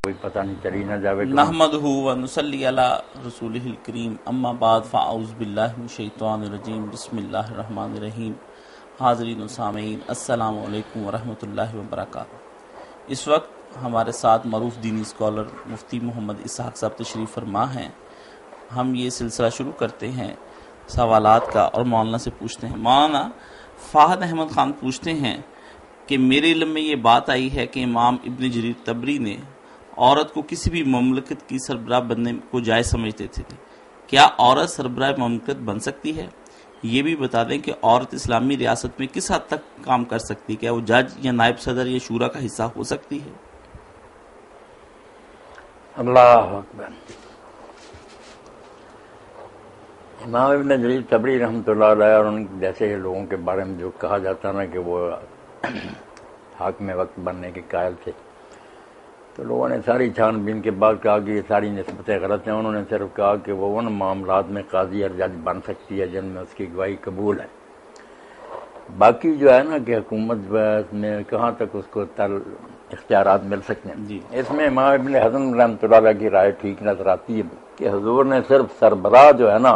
کوئی پتہ نہیں چلی نہ جاوے نحمدہ و نصلی علی رسولہ الکریم اما بعد فاعوذ باللہ من الشیطان الرجیم بسم اللہ الرحمن الرحیم۔ حاضرین و سامعین السلام علیکم ورحمۃ اللہ وبرکاتہ۔ اس وقت ہمارے ساتھ معروف دینی اسکالر مفتی محمد اسحاق صاحب تشریف فرما ہیں۔ ہم یہ سلسلہ شروع کرتے ہیں سوالات کا اور مولانا سے پوچھتے ہیں۔ مولانا فہد احمد خان پوچھتے ہیں کہ میرے علم میں یہ بات آئی ہے کہ امام ابن جریر طبری نے عورت کو کسی بھی مملکت کی سربراہ بننے کو جائز سمجھتے تھے، کیا عورت سربراہ مملکت بن سکتی ہے؟ یہ بھی بتا دیں کہ عورت اسلامی ریاست میں کس حد تک کام کر سکتی ہے، کیا وہ جج یا نائب صدر یا شورا کا حصہ ہو سکتی ہے؟ اللہ اکبر۔ امام ابن جریر طبری رحمۃ اللہ علیہ اور ان جیسے لوگوں کے بارے میں جو کہا جاتا نا کہ وہ حاکم وقت بننے کے قائل تھے، تو لوگوں نے ساری چھان بین کے بعد کہا کہ یہ ساری نسبتیں غلط ہیں۔ انہوں نے صرف کہا کہ وہ ان معاملات میں قاضی اور جج بن سکتی ہے جن میں اس کی گواہی قبول ہے۔ باقی جو ہے نا کہ حکومت میں کہاں تک اس کو اختیارات مل سکتے ہیں، اس میں امام ابن حزم رحمۃ اللہ علیہ کی رائے ٹھیک نظر آتی ہے کہ حضور نے صرف سربراہ جو ہے نا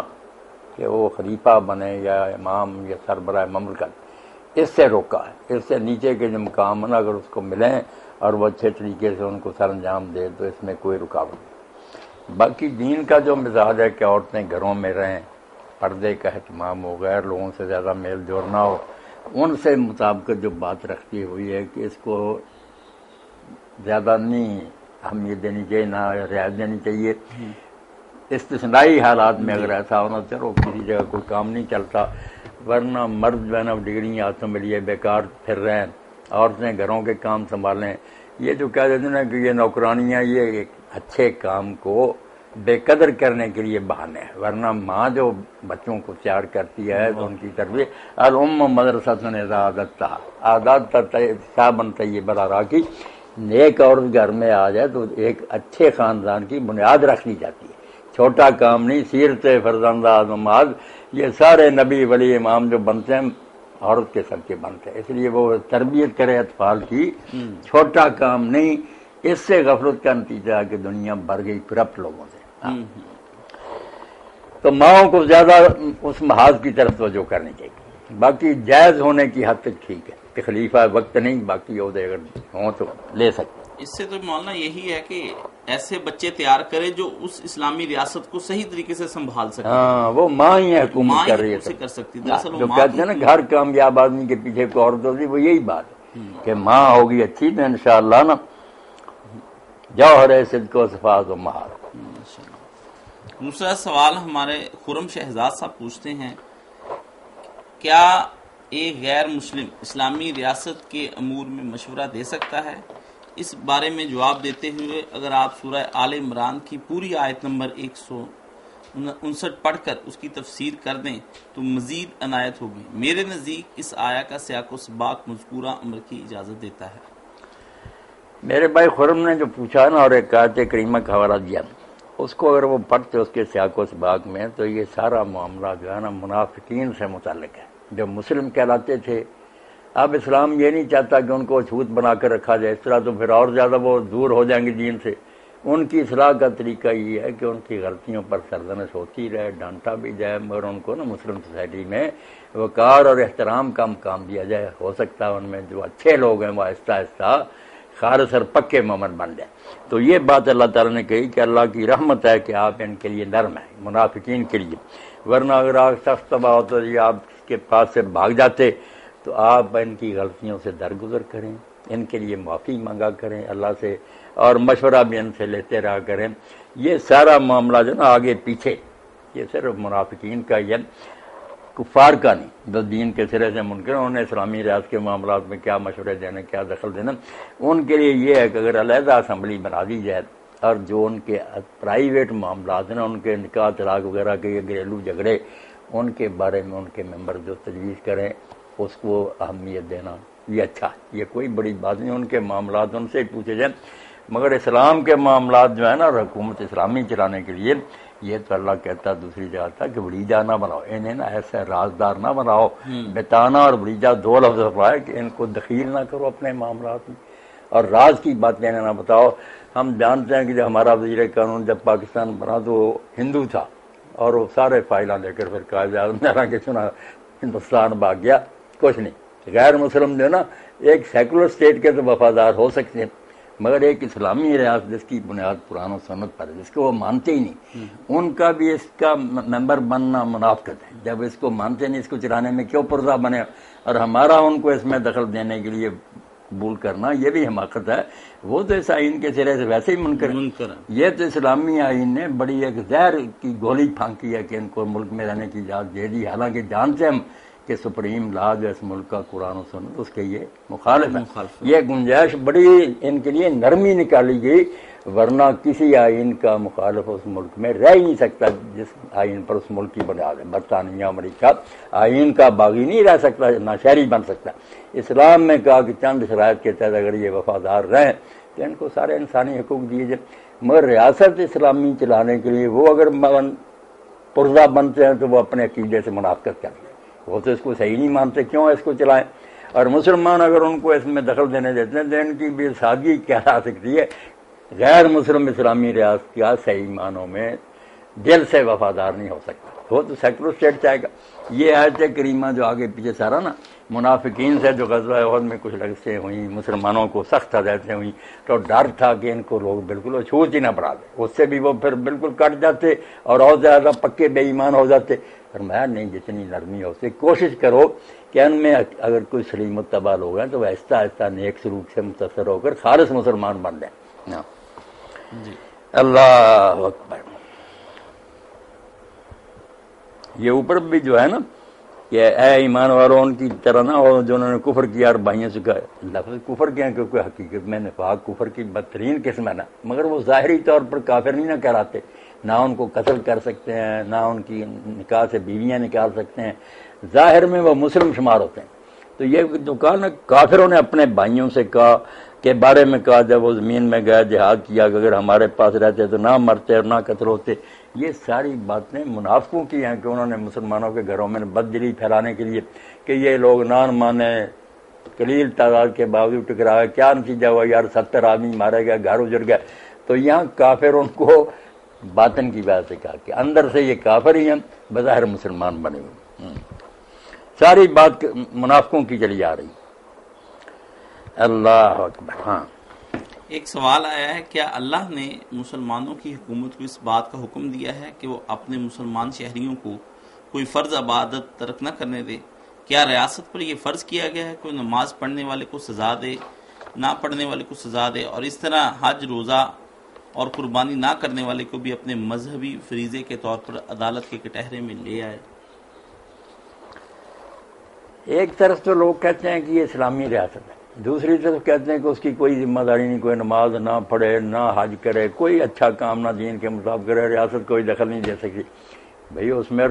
کہ وہ خلیفہ بنے یا امام یا سربراہ مملکت، اس سے روکا ہے۔ اس سے نیچے کے جو مقام ہے نا اگر اس کو ملیں اور وہ اچھے طریقے سے ان کو سر انجام دے تو اس میں کوئی رکاوٹ نہیں۔ باقی دین کا جو مزاج ہے کہ عورتیں گھروں میں رہیں، پردے کا اہتمام ہو، غیر لوگوں سے زیادہ میل جول نہ ہو، ان سے مطابقت جو بات رکھتی ہوئی ہے کہ اس کو زیادہ نہیں اہمیت دینی چاہیے، نہ رعایت دینی چاہیے۔ استثنائی حالات میں اگر ایسا ہونا چلو کسی جگہ کوئی کام نہیں چلتا، ورنہ مرد جو ہے نا ڈگری ہاتھوں میں لیے بیکار پھر رہے ہیں، عورتیں گھروں کے کام سنبھالیں۔ یہ جو کہہ دیتے ہیں کہ یہ نوکرانیاں یہ ایک اچھے کام کو بے قدر کرنے کے لیے بہانے ہیں، ورنہ ماں جو بچوں کو تیار کرتی ہے تو ان کی تربیت الام مدرسۃ اذا عادتها عادت صابن طیب العراقی، نیک عورت گھر میں آ جائے تو ایک اچھے خاندان کی بنیاد رکھ لی جاتی ہے۔ چھوٹا کام نہیں، سیرت فرزندہ آدماد، یہ سارے نبی ولی امام جو بنتے ہیں عورت کے سب کے بنتے ہیں، اس لیے وہ تربیت کرے اطفال کی، چھوٹا کام نہیں۔ اس سے غفلت کا نتیجہ ہے کہ دنیا بھر گئی کرپٹ لوگوں سے۔ تو ماؤں کو زیادہ اس محاذ کی طرف توجہ کرنی چاہیے۔ باقی جائز ہونے کی حد تک ٹھیک ہے کہ خلیفہ وقت نہیں، باقی عہدے اگر ہوں تو لے سکتے۔ اس سے تو مولانا یہی ہے کہ ایسے بچے تیار کرے جو اس اسلامی ریاست کو صحیح طریقے سے سنبھال سکے۔ ہاں، وہ ماں ہی حکومت کر رہی ہے، کر سکتی۔ جو کہتے ہیں نا کہ ہر کامیاب آدمی کے پیچھے کوئی عورت ہوتی، وہ یہی بات ہے کہ ماں ہوگی اچھی تو انشاءاللہ نا جوہر صدق و صفات و مہار۔ دوسرا سوال ہمارے خرم شہزاد صاحب پوچھتے ہیں، کیا ایک غیر مسلم اسلامی ریاست کے امور میں مشورہ دے سکتا ہے؟ اس بارے میں جواب دیتے ہوئے اگر آپ سورہ آل عمران کی پوری آیت نمبر 159 پڑھ کر اس کی تفسیر کر دیں تو مزید عنایت ہوگی۔ میرے نزدیک اس آیا کا سیاق و سباق مذکورہ امر کی اجازت دیتا ہے۔ میرے بھائی خرم نے جو پوچھا نا اور ایک آیت کریمہ کا حوالہ دیا، اس کو اگر وہ پڑھتے اس کے سیاق و سباق میں تو یہ سارا معاملہ جو ہے نا منافقین سے متعلق ہے جو مسلم کہلاتے تھے۔ اب اسلام یہ نہیں چاہتا کہ ان کو چھوت بنا کر رکھا جائے، اس طرح تو پھر اور زیادہ وہ دور ہو جائیں گے دین سے۔ ان کی اصلاح کا طریقہ یہ ہے کہ ان کی غلطیوں پر سرزنش ہوتی رہے، ڈانٹا بھی جائے، مگر ان کو نا مسلم سوسائٹی میں وقار اور احترام کا مقام دیا جائے۔ ہو سکتا ہے ان میں جو اچھے لوگ ہیں وہ آہستہ آہستہ خالص اور پکے مومن بن جائیں۔ تو یہ بات اللہ تعالیٰ نے کہی کہ اللہ کی رحمت ہے کہ آپ ان کے لیے نرم ہیں، منافقین کے لیے، ورنہ اگر آپ سخت طبع ہوتے یا آپ کے پاس سے بھاگ جاتے تو آپ ان کی غلطیوں سے درگزر کریں، ان کے لیے معافی مانگا کریں اللہ سے، اور مشورہ بھی ان سے لیتے رہا کریں۔ یہ سارا معاملہ جو نا آگے پیچھے یہ صرف منافقین کا ہی ہے، کفار کا نہیں۔ جو دین کے سرے سے منکر انہوں نے اسلامی ریاست کے معاملات میں کیا مشورے دینے، کیا دخل دینا، ان کے لیے یہ ہے کہ اگر علیحدہ اسمبلی بنا دی جائے اور جو ان کے پرائیویٹ معاملات ہیں ان کے نکاح طلاق وغیرہ کے یہ گھریلو جھگڑے، ان کے بارے میں ان کے ممبر جو تجویز کریں اس کو اہمیت دینا، یہ اچھا، یہ کوئی بڑی بات نہیں۔ ان کے معاملات ان سے پوچھے جائیں، مگر اسلام کے معاملات جو ہے نا اور حکومت اسلامی چلانے کے لیے یہ تو اللہ کہتا دوسری جگہ تھا کہ ولیجہ نہ بناؤ، انہیں نا ایسے رازدار نہ بناؤ۔ بتانا اور ولیجہ دو لفظ ہے کہ ان کو دخیل نہ کرو اپنے معاملات میں، اور راز کی باتیں نہ بتاؤ. ہم جانتے ہیں کہ جب ہمارا وزیر قانون جب پاکستان بنا تو وہ ہندو تھا اور وہ سارے فائلہ لے کر پھر قائد اعظم کے چنا ہندوستان بھاگ گیا. کچھ نہیں. غیر مسلم جو ہے نا ایک سیکولر اسٹیٹ کے تو وفادار ہو سکتے ہیں مگر ایک اسلامی ریاست جس کی بنیاد قرآن و سنت پر ہے جس کو وہ مانتے ہی نہیں ان کا بھی اس کا ممبر بننا منافقت ہے. جب اس کو مانتے نہیں اس کو چلانے میں کیوں پردہ بنے اور ہمارا ان کو اس میں دخل دینے کے لیے قبول کرنا یہ بھی حماقت ہے. وہ تو اس آئین کے سرے سے ویسے ہی منکر ہے. یہ تو اسلامی آئین نے بڑی ایک زہر کی گولی پھانکی ہے کہ ان کو ملک میں رہنے کی اجازت دے دی حالانکہ جانتے ہم کہ سپریم لا جو اس ملک کا قرآن و سنت اس کے یہ مخالف ہے. یہ گنجائش بڑی ان کے لیے نرمی نکالی گئی ورنہ کسی آئین کا مخالف اس ملک میں رہ ہی نہیں سکتا جس آئین پر اس ملک کی بنیاد ہے. برطانیہ امریکہ آئین کا باغی نہیں رہ سکتا نہ شہری بن سکتا. اسلام میں کہا کہ چند شرائط کے تحت اگر یہ وفادار رہیں تو ان کو سارے انسانی حقوق دیے جائیں. مگر ریاست اسلامی چلانے کے لیے وہ اگر پرزہ بنتے ہیں تو وہ اپنے عقیدے سے منافقت کرتے ہیں. وہ تو اس کو صحیح نہیں مانتے کیوں اس کو چلائیں. اور مسلمان اگر ان کو اس میں دخل دینے دیتے ہیں تو ان کی بھی سادگی کیا آ سکتی ہے. غیر مسلم اسلامی ریاست کیا صحیح معنوں میں دل سے وفادار نہیں ہو سکتا. وہ تو سیکولر اسٹیٹ چاہے گا. یہ آیت کریمہ جو آگے پیچھے سارا نا منافقین سے جو غزوہ احد میں کچھ لڑکیں ہوئیں مسلمانوں کو سخت ہدایتیں ہوئیں تو ڈر تھا کہ ان کو لوگ بالکل چھوٹ ہی نہ پڑا دیں. اس سے بھی وہ پھر بالکل کٹ جاتے اور اور زیادہ پکے بے ایمان ہو جاتے. فرمایا نہیں جتنی نرمی ہو سکے کوشش کرو کہ ان میں اگر کوئی سلیم متبع لوگ ہیں تو وہ آہستہ آہستہ نیک سلوک سے متاثر ہو کر خالص مسلمان بن جائیں. جی اللہ اکبر. یہ اوپر بھی جو ہے نا کہ اے ایمان والوں ان کی طرح نہ ہو جنہوں نے کفر کیا اور بھائیوں سے کہا. لفظ کفر کیا کیونکہ حقیقت میں نفاق کفر کی بدترین قسم ہے نا مگر وہ ظاہری طور پر کافر نہیں نہ کہلاتے. نہ ان کو قتل کر سکتے ہیں نہ ان کی نکاح سے بیویاں نکال سکتے ہیں. ظاہر میں وہ مسلم شمار ہوتے ہیں. تو یہ جو کہا نا کافروں نے اپنے بھائیوں سے کہا کے بارے میں کہا جب وہ زمین میں گئے جہاد کیا کہ اگر ہمارے پاس رہتے تو نہ مرتے اور نہ قتل ہوتے. یہ ساری باتیں منافقوں کی ہیں کہ انہوں نے مسلمانوں کے گھروں میں بددلی پھیلانے کے لیے کہ یہ لوگ نان مانے قلیل تعداد کے باوجود ٹکرا گئے. کیا نتیجہ ہوا یار 70 آدمی مارے گئے گھر اجڑ گئے. تو یہاں کافر ان کو باطن کی وجہ سے کہا کہ اندر سے یہ کافر ہی ہیں بظاہر مسلمان بنے ہوئے. ساری بات منافقوں کی چلی آ رہی. اللہ اکبر. ہاں ایک سوال آیا ہے کیا اللہ نے مسلمانوں کی حکومت کو اس بات کا حکم دیا ہے کہ وہ اپنے مسلمان شہریوں کو کوئی فرض عبادت ترک نہ کرنے دے؟ کیا ریاست پر یہ فرض کیا گیا ہے کوئی نماز پڑھنے والے کو سزا دے نہ پڑھنے والے کو سزا دے اور اس طرح حج روزہ اور قربانی نہ کرنے والے کو بھی اپنے مذہبی فریضے کے طور پر عدالت کے کٹہرے میں لے آئے؟ ایک طرف تو لوگ کہتے ہیں کہ یہ اسلامی ریاست ہے دوسری طرف کہتے ہیں کہ اس کی کوئی ذمہ داری نہیں کوئی نماز نہ پڑھے نہ حج کرے کوئی اچھا کام نہ دین کے مطابق کرے ریاست کوئی دخل نہیں دے سکتی. بھئی اس میں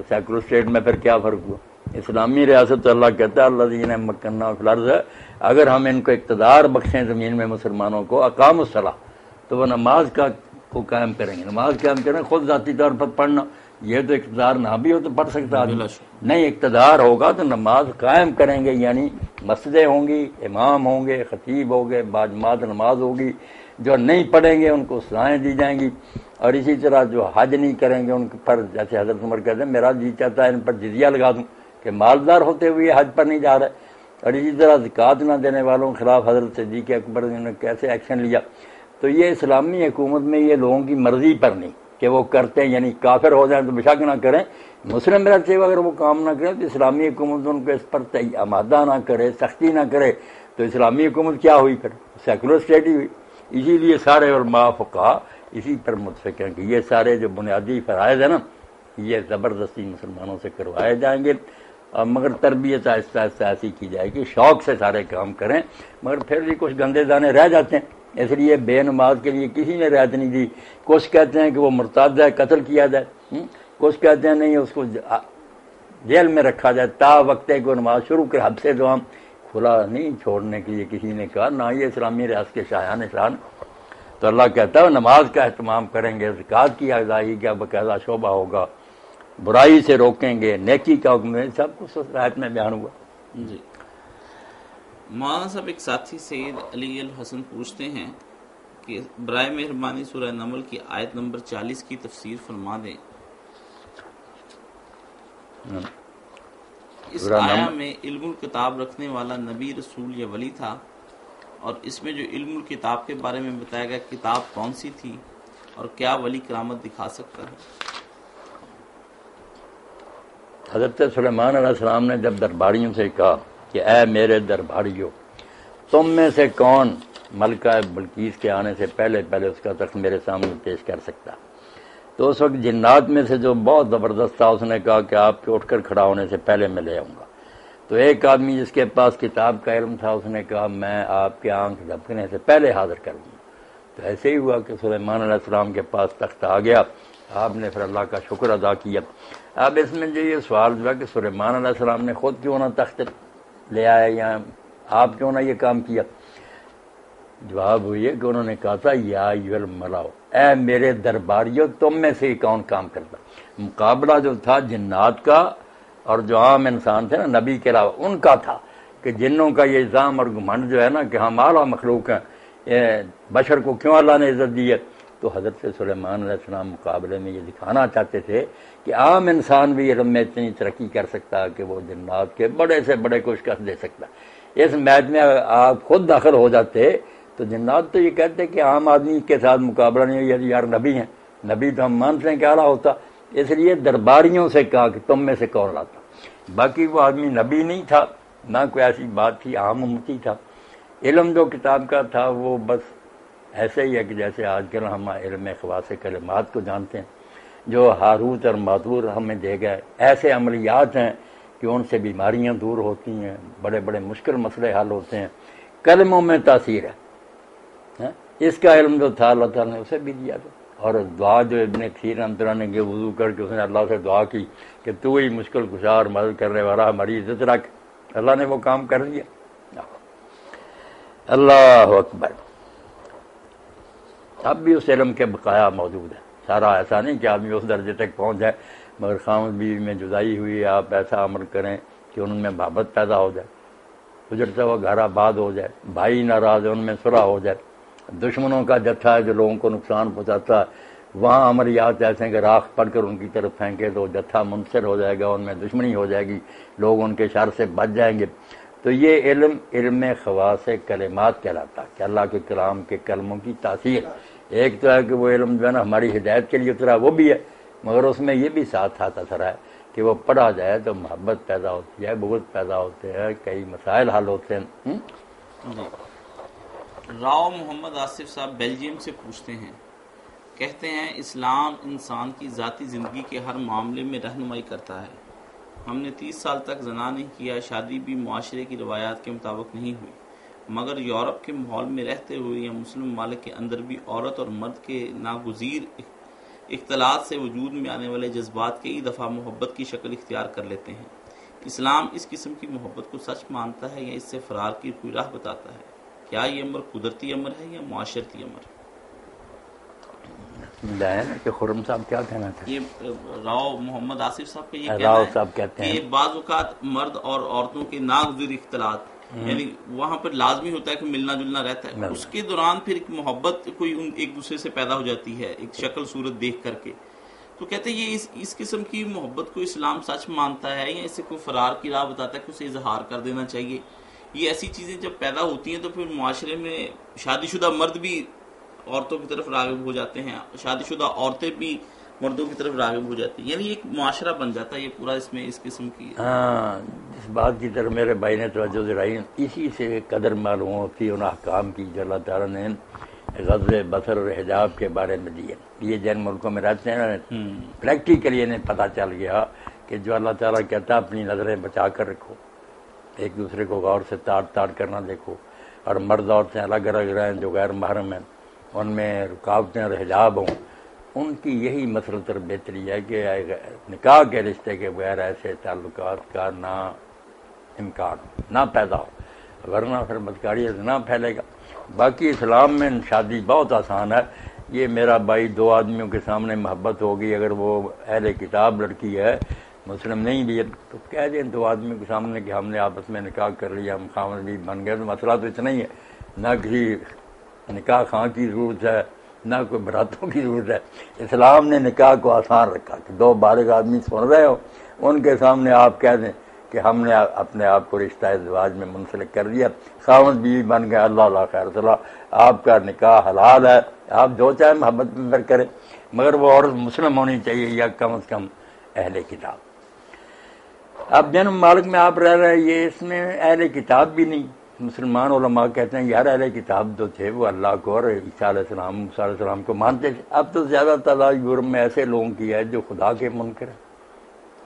سیکولر اسٹیٹ میں پھر کیا فرق ہوا؟ اسلامی ریاست تو اللہ کہتا ہے اللہ دین مکنہ فی الارض ہے. اگر ہم ان کو اقتدار بخشیں زمین میں مسلمانوں کو اقام الصلاۃ تو وہ نماز کو قائم کریں گے. نماز قائم کریں خود ذاتی طور پر پڑھنا یہ تو اقتدار نہ بھی ہو تو پڑھ سکتا آدمی نہیں. اقتدار ہوگا تو نماز قائم کریں گے یعنی مسجدیں ہوں گی امام ہوں گے خطیب ہوں گے باجماعت نماز ہوگی. جو نہیں پڑھیں گے ان کو سزائیں دی جائیں گی. اور اسی طرح جو حج نہیں کریں گے ان پر جیسے حضرت عمر کہتے ہیں میرا جی چاہتا ہے ان پر جزیہ لگا دوں کہ مالدار ہوتے ہوئے حج پر نہیں جا رہے. اور اسی طرح زکوٰۃ نہ دینے والوں کے خلاف حضرت صدیق اکبر نے کیسے ایکشن لیا. تو یہ اسلامی حکومت میں یہ لوگوں کی مرضی پر نہیں کہ وہ کرتے ہیں یعنی کافر ہو جائیں تو بشک نہ کریں مسلم رہتے ہوئے اگر وہ کام نہ کریں تو اسلامی حکومت ان کو اس پر آمادہ نہ کرے سختی نہ کرے تو اسلامی حکومت کیا ہوئی پھر سیکولر اسٹیٹ ہی ہوئی. اسی لیے سارے علماء فقہا اسی پر متفق ہیں کہ یہ سارے جو بنیادی فرائض ہیں نا یہ زبردستی مسلمانوں سے کروائے جائیں گے مگر تربیت آہستہ آہستہ ایسی کی جائے گی شوق سے سارے کام کریں مگر پھر بھی کچھ گندے دانے رہ جاتے ہیں. اس لیے بے نماز کے لیے کسی نے رعایت نہیں دی. کچھ کہتے ہیں کہ وہ مرتد ہے قتل کیا جائے کچھ کہتے ہیں نہیں اس کو جیل میں رکھا جائے تا وقتے کو نماز شروع کر حد سے دوام کھلا نہیں چھوڑنے کے لیے کسی نے کہا نہ یہ اسلامی ریاست کے شایان شان. تو اللہ کہتا ہے نماز کا اہتمام کریں گے زکوٰۃ کی ادائیگی کا باقاعدہ شعبہ ہوگا برائی سے روکیں گے نیکی کا حکم ہے سب کچھ رعایت میں بیان ہوا. جی مولانا صاحب ایک ساتھی سید علی الحسن پوچھتے ہیں کہ برائے مہربانی سورہ نمل کی آیت نمبر 40 کی تفسیر فرما دیں۔ اس آیا میں علم الکتاب رکھنے والا نبی رسول یا ولی تھا، اور اس میں جو علم الکتاب کے بارے میں بتایا گیا کتاب کون سی تھی، اور کیا ولی کرامت دکھا سکتا ہے؟ حضرت سلیمان علیہ السلام نے جب درباریوں سے کہا کہ اے میرے درباریوں، تم میں سے کون ملکہ بلقیس کے آنے سے پہلے اس کا تخت میرے سامنے پیش کر سکتا؟ تو اس وقت جنات میں سے جو بہت زبردست تھا، اس نے کہا کہ آپ کے اٹھ کر کھڑا ہونے سے پہلے میں لے آؤں گا۔ تو ایک آدمی جس کے پاس کتاب کا علم تھا، اس نے کہا میں آپ کے آنکھ جھپکنے سے پہلے حاضر کروں گا۔ تو ایسے ہی ہوا کہ سلیمان علیہ السلام کے پاس تخت آ گیا، آپ نے پھر اللہ کا شکر ادا کیا۔ اب اس میں جو یہ سوال جو ہے کہ سلیمان علیہ السلام نے خود کیوں نہ تخت لے آیا، یا آپ کیوں نہ یہ کام کیا؟ جواب ہوئی ہے کہ انہوں نے کہا تھا یا ایھا الملاؤ، اے میرے درباریوں، تم میں سے کون کام کرتا؟ مقابلہ جو تھا جنات کا اور جو عام انسان تھے نا نبی کے علاوہ، ان کا تھا کہ جنوں کا یہ الزام اور گھمنڈ جو ہے نا کہ ہم اعلیٰ مخلوق ہیں، بشر کو کیوں اللہ نے عزت دی ہے؟ تو حضرت سلیمان علیہ السلام مقابلے میں یہ دکھانا چاہتے تھے کہ عام انسان بھی علم میں اتنی ترقی کر سکتا ہے کہ وہ جنات کے بڑے سے بڑے کو شکست دے سکتا ہے۔ اس میچ میں آپ خود داخل ہو جاتے تو جنات تو یہ کہتے کہ عام آدمی کے ساتھ مقابلہ نہیں ہے، یار نبی ہیں، نبی تو ہم مانتے ہیں کہ اعلیٰ ہوتا۔ اس لیے درباریوں سے کہا کہ تم میں سے کون لاتا۔ باقی وہ آدمی نبی نہیں تھا، نہ کوئی ایسی بات تھی، عام امتی تھا۔ علم جو کتاب کا تھا وہ بس ایسے ہی ہے کہ جیسے آج کل ہم علم خواص کلمات کو جانتے ہیں، جو ہاروت اور ماروت ہمیں دے گئے، ایسے عملیات ہیں کہ ان سے بیماریاں دور ہوتی ہیں، بڑے بڑے مشکل مسئلے حل ہوتے ہیں۔ کلموں میں تاثیر ہے، اس کا علم جو تھا اللہ تعالیٰ نے اسے بھی دیا تھا۔ اور دعا جو ابن کثیر رحمۃ اللہ نے وضو کر کے اس نے اللہ سے دعا کی کہ تو ہی مشکل کشا اور مدد کرنے والا، ہماری عزت رکھ، اللہ نے وہ کام کر دیا۔ اللہ اکبر۔ اب بھی اس علم کے بقایا موجود ہے، سارا ایسا نہیں کہ آدمی اس درجے تک پہنچ جائے، مگر خاوند بیوی میں جدائی ہوئی، آپ ایسا عمل کریں کہ ان میں محبت پیدا ہو جائے، گزرتا ہوا گھر آباد ہو جائے، بھائی ناراض ان میں صلح ہو جائے، دشمنوں کا جتھا ہے جو لوگوں کو نقصان پہنچاتا ہے، وہاں عملیات ایسے ہیں کہ راکھ پڑھ کر ان کی طرف پھینکے تو جتھا منصر ہو جائے گا، ان میں دشمنی ہو جائے گی، لوگ ان کے شر سے بچ جائیں گے۔ تو یہ علم خواص کلمات کہلاتا ہے کہ اللہ کے کلام کے کلموں کی تاثیر۔ ایک تو ہے کہ وہ علم جو ہے نا ہماری ہدایت کے لیے اترا، وہ بھی ہے، مگر اس میں یہ بھی ساتھ اثر ہے کہ وہ پڑھا جائے تو محبت پیدا ہوتی ہے، بغض پیدا ہوتے ہیں، کئی مسائل حل ہوتے ہیں۔ راؤ محمد آصف صاحب بیلجیم سے پوچھتے ہیں، کہتے ہیں اسلام انسان کی ذاتی زندگی کے ہر معاملے میں رہنمائی کرتا ہے۔ ہم نے 30 سال تک زنا نہیں کیا، شادی بھی معاشرے کی روایات کے مطابق نہیں ہوئی، مگر یورپ کے ماحول میں رہتے ہوئے یا مسلم ممالک کے اندر بھی عورت اور مرد کے ناگزیر اختلاط سے وجود میں آنے والے جذبات کئی دفعہ محبت کی شکل اختیار کر لیتے ہیں۔ اسلام اس قسم کی محبت کو سچ مانتا ہے یا اس سے فرار کی کوئی راہ بتاتا ہے؟ کیا یہ امر قدرتی امر ہے یا معاشرتی امر؟ کہ خرم صاحب کیا کہنا تھا؟ یہ راؤ محمد آصف صاحب کا یہ راؤ کہنا صاحب ہے کہتے ہیں کہ بعض اوقات مرد اور عورتوں کے ناگزیر اختلاط، یعنی وہاں پر لازمی ہوتا ہے کہ ملنا جلنا رہتا ہے، اس کے دوران پھر ایک محبت کوئی ایک دوسرے سے پیدا ہو جاتی ہے ایک شکل صورت دیکھ کر کے، تو کہتے ہیں یہ اس قسم کی محبت کو اسلام سچ مانتا ہے یا اسے کوئی فرار کی راہ بتاتا ہے کہ اسے اظہار کر دینا چاہیے؟ یہ ایسی چیزیں جب پیدا ہوتی ہیں تو پھر معاشرے میں شادی شدہ مرد بھی عورتوں کی طرف راغب ہو جاتے ہیں، شادی شدہ عورتیں بھی مردوں کی طرف راغب ہو جاتی ہیں، یعنی ایک معاشرہ بن جاتا ہے یہ پورا، اس میں اس قسم کی۔ ہاں، اس بات کی طرف میرے بھائی نے توجہ دلائی، اسی سے قدر معلوم ہوتی ان احکام کی جو اللہ تعالیٰ نے غض بصر اور حجاب کے بارے میں دیے۔ یہ جن ملکوں میں رہتے ہیں پریکٹیکلی انہیں پتہ چل گیا کہ جو اللہ تعالیٰ کہتا ہے اپنی نظریں بچا کر رکھو، ایک دوسرے کو غور سے تاڑ کرنا دیکھو، اور مرد عورتیں الگ الگ رہیں، جو غیر محرم ہیں ان میں رکاوٹیں اور حجاب ہوں، ان کی یہی مسلط اور بہتری ہے کہ نکاح کے رشتے کے بغیر ایسے تعلقات کا نہ امکان نہ پیدا ہو، ورنہ پھر بدکاری نہ پھیلے گا۔ باقی اسلام میں شادی بہت آسان ہے، یہ میرا بھائی دو آدمیوں کے سامنے محبت ہوگی، اگر وہ اہل کتاب لڑکی ہے مسلم نہیں بھی ہے تو کہہ دیں دو آدمی کے سامنے کہ ہم نے آپس میں نکاح کر لیا، ہم خاوند بھی بن گئے، تو مسئلہ تو اتنا ہی ہے، نہ کسی نکاح خاں کی ضرورت ہے نہ کوئی براتوں کی ضرورت ہے۔ اسلام نے نکاح کو آسان رکھا کہ دو بالغ آدمی سن رہے ہو ان کے سامنے آپ کہہ دیں کہ ہم نے اپنے آپ کو رشتہ ازدواج میں منسلک کر دیا، خاوند بیوی بن گئے، اللہ اللہ خیر صلاح، آپ کا نکاح حلال ہے، آپ جو چاہے محبت میں کریں، مگر وہ عورت مسلم ہونی چاہیے یا کم از کم اہل کتاب۔ اب جن ممالک میں آپ رہ رہے ہیں یہ اس میں اہل کتاب بھی نہیں، مسلمان علماء کہتے ہیں یار اہل کتاب جو تھے وہ اللہ کو اور عیسیٰ علیہ السلام موسیٰ علیہ السلام کو مانتے تھے۔ اب تو زیادہ تعداد یورپ میں ایسے لوگوں کی ہے جو خدا کے منکر ہیں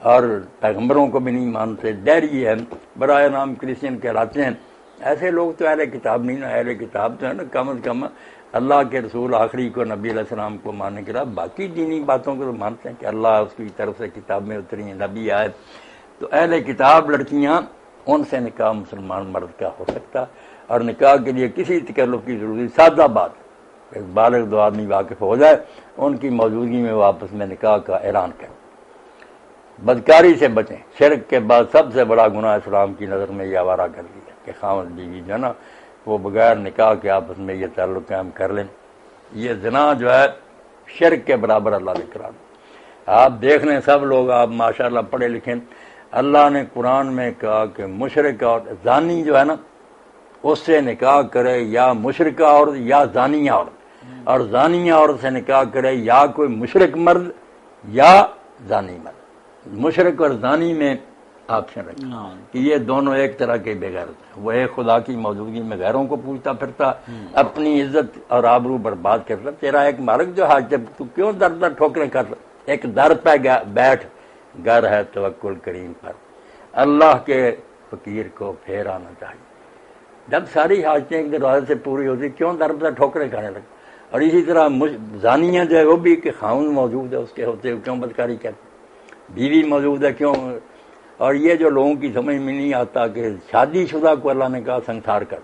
اور پیغمبروں کو بھی نہیں مانتے، ڈیری ہے، برائے نام کرسچن کہلاتے ہیں، ایسے لوگ تو اہل کتاب نہیں نا۔ اہل کتاب جو ہے نا کم از کم اللہ کے رسول آخری کو نبی علیہ السلام کو ماننے کے علاوہ باقی دینی باتوں کو تو مانتے ہیں کہ اللہ اس کی طرف سے کتاب میں اتری ہیں، نبی آئے۔ تو اہل کتاب لڑکیاں ان سے نکاح مسلمان مرد کا ہو سکتا، اور نکاح کے لیے کسی تکلف کی ضرورت نہیں، سادہ بات، ایک بالغ دو آدمی واقف ہو جائے ان کی موجودگی میں وہ آپس میں نکاح کا اعلان کریں۔ بدکاری سے بچیں، شرک کے بعد سب سے بڑا گناہ اسلام کی نظر میں یہ آوارہ گردی ہے کہ خاوند بیوی جو ہے نا وہ بغیر نکاح کے آپس میں یہ تعلق قائم کر لیں۔ یہ زنا جو ہے شرک کے برابر اللہ نے قرار دیا۔ آپ دیکھ لیں سب لوگ، آپ ماشاءاللہ پڑھے لکھیں، اللہ نے قرآن میں کہا کہ مشرک اور زانی جو ہے نا اس سے نکاح کرے یا مشرکہ عورت یا زانیہ عورت، اور زانیہ عورت سے نکاح کرے یا کوئی مشرک مرد یا زانی مرد۔ مشرک اور زانی میں آپشن رکھیں کہ یہ دونوں ایک طرح کے بے غیرت ہیں، وہ ایک خدا کی موجودگی میں غیروں کو پوچھتا پھرتا، اپنی عزت اور آبرو برباد کرتا۔ تیرا ایک مالک جو حاجت، تو کیوں در در ٹھوکریں کرتا؟ ایک در پہ بیٹھ، گر ہے توکل کریم پر، اللہ کے فقیر کو پھیر آنا چاہیے۔ جب ساری حاجتیں ایک دروازے سے پوری ہوتی کیوں در در ٹھوکریں کھانے لگے؟ اور اسی طرح زانیہ جو ہے وہ بھی کہ خاوند موجود ہے اس کے ہوتے ہوئے کیوں بدکاری کرتے، بیوی موجود ہے کیوں؟ اور یہ جو لوگوں کی سمجھ میں نہیں آتا کہ شادی شدہ کو اللہ نے کہا سنسار کر،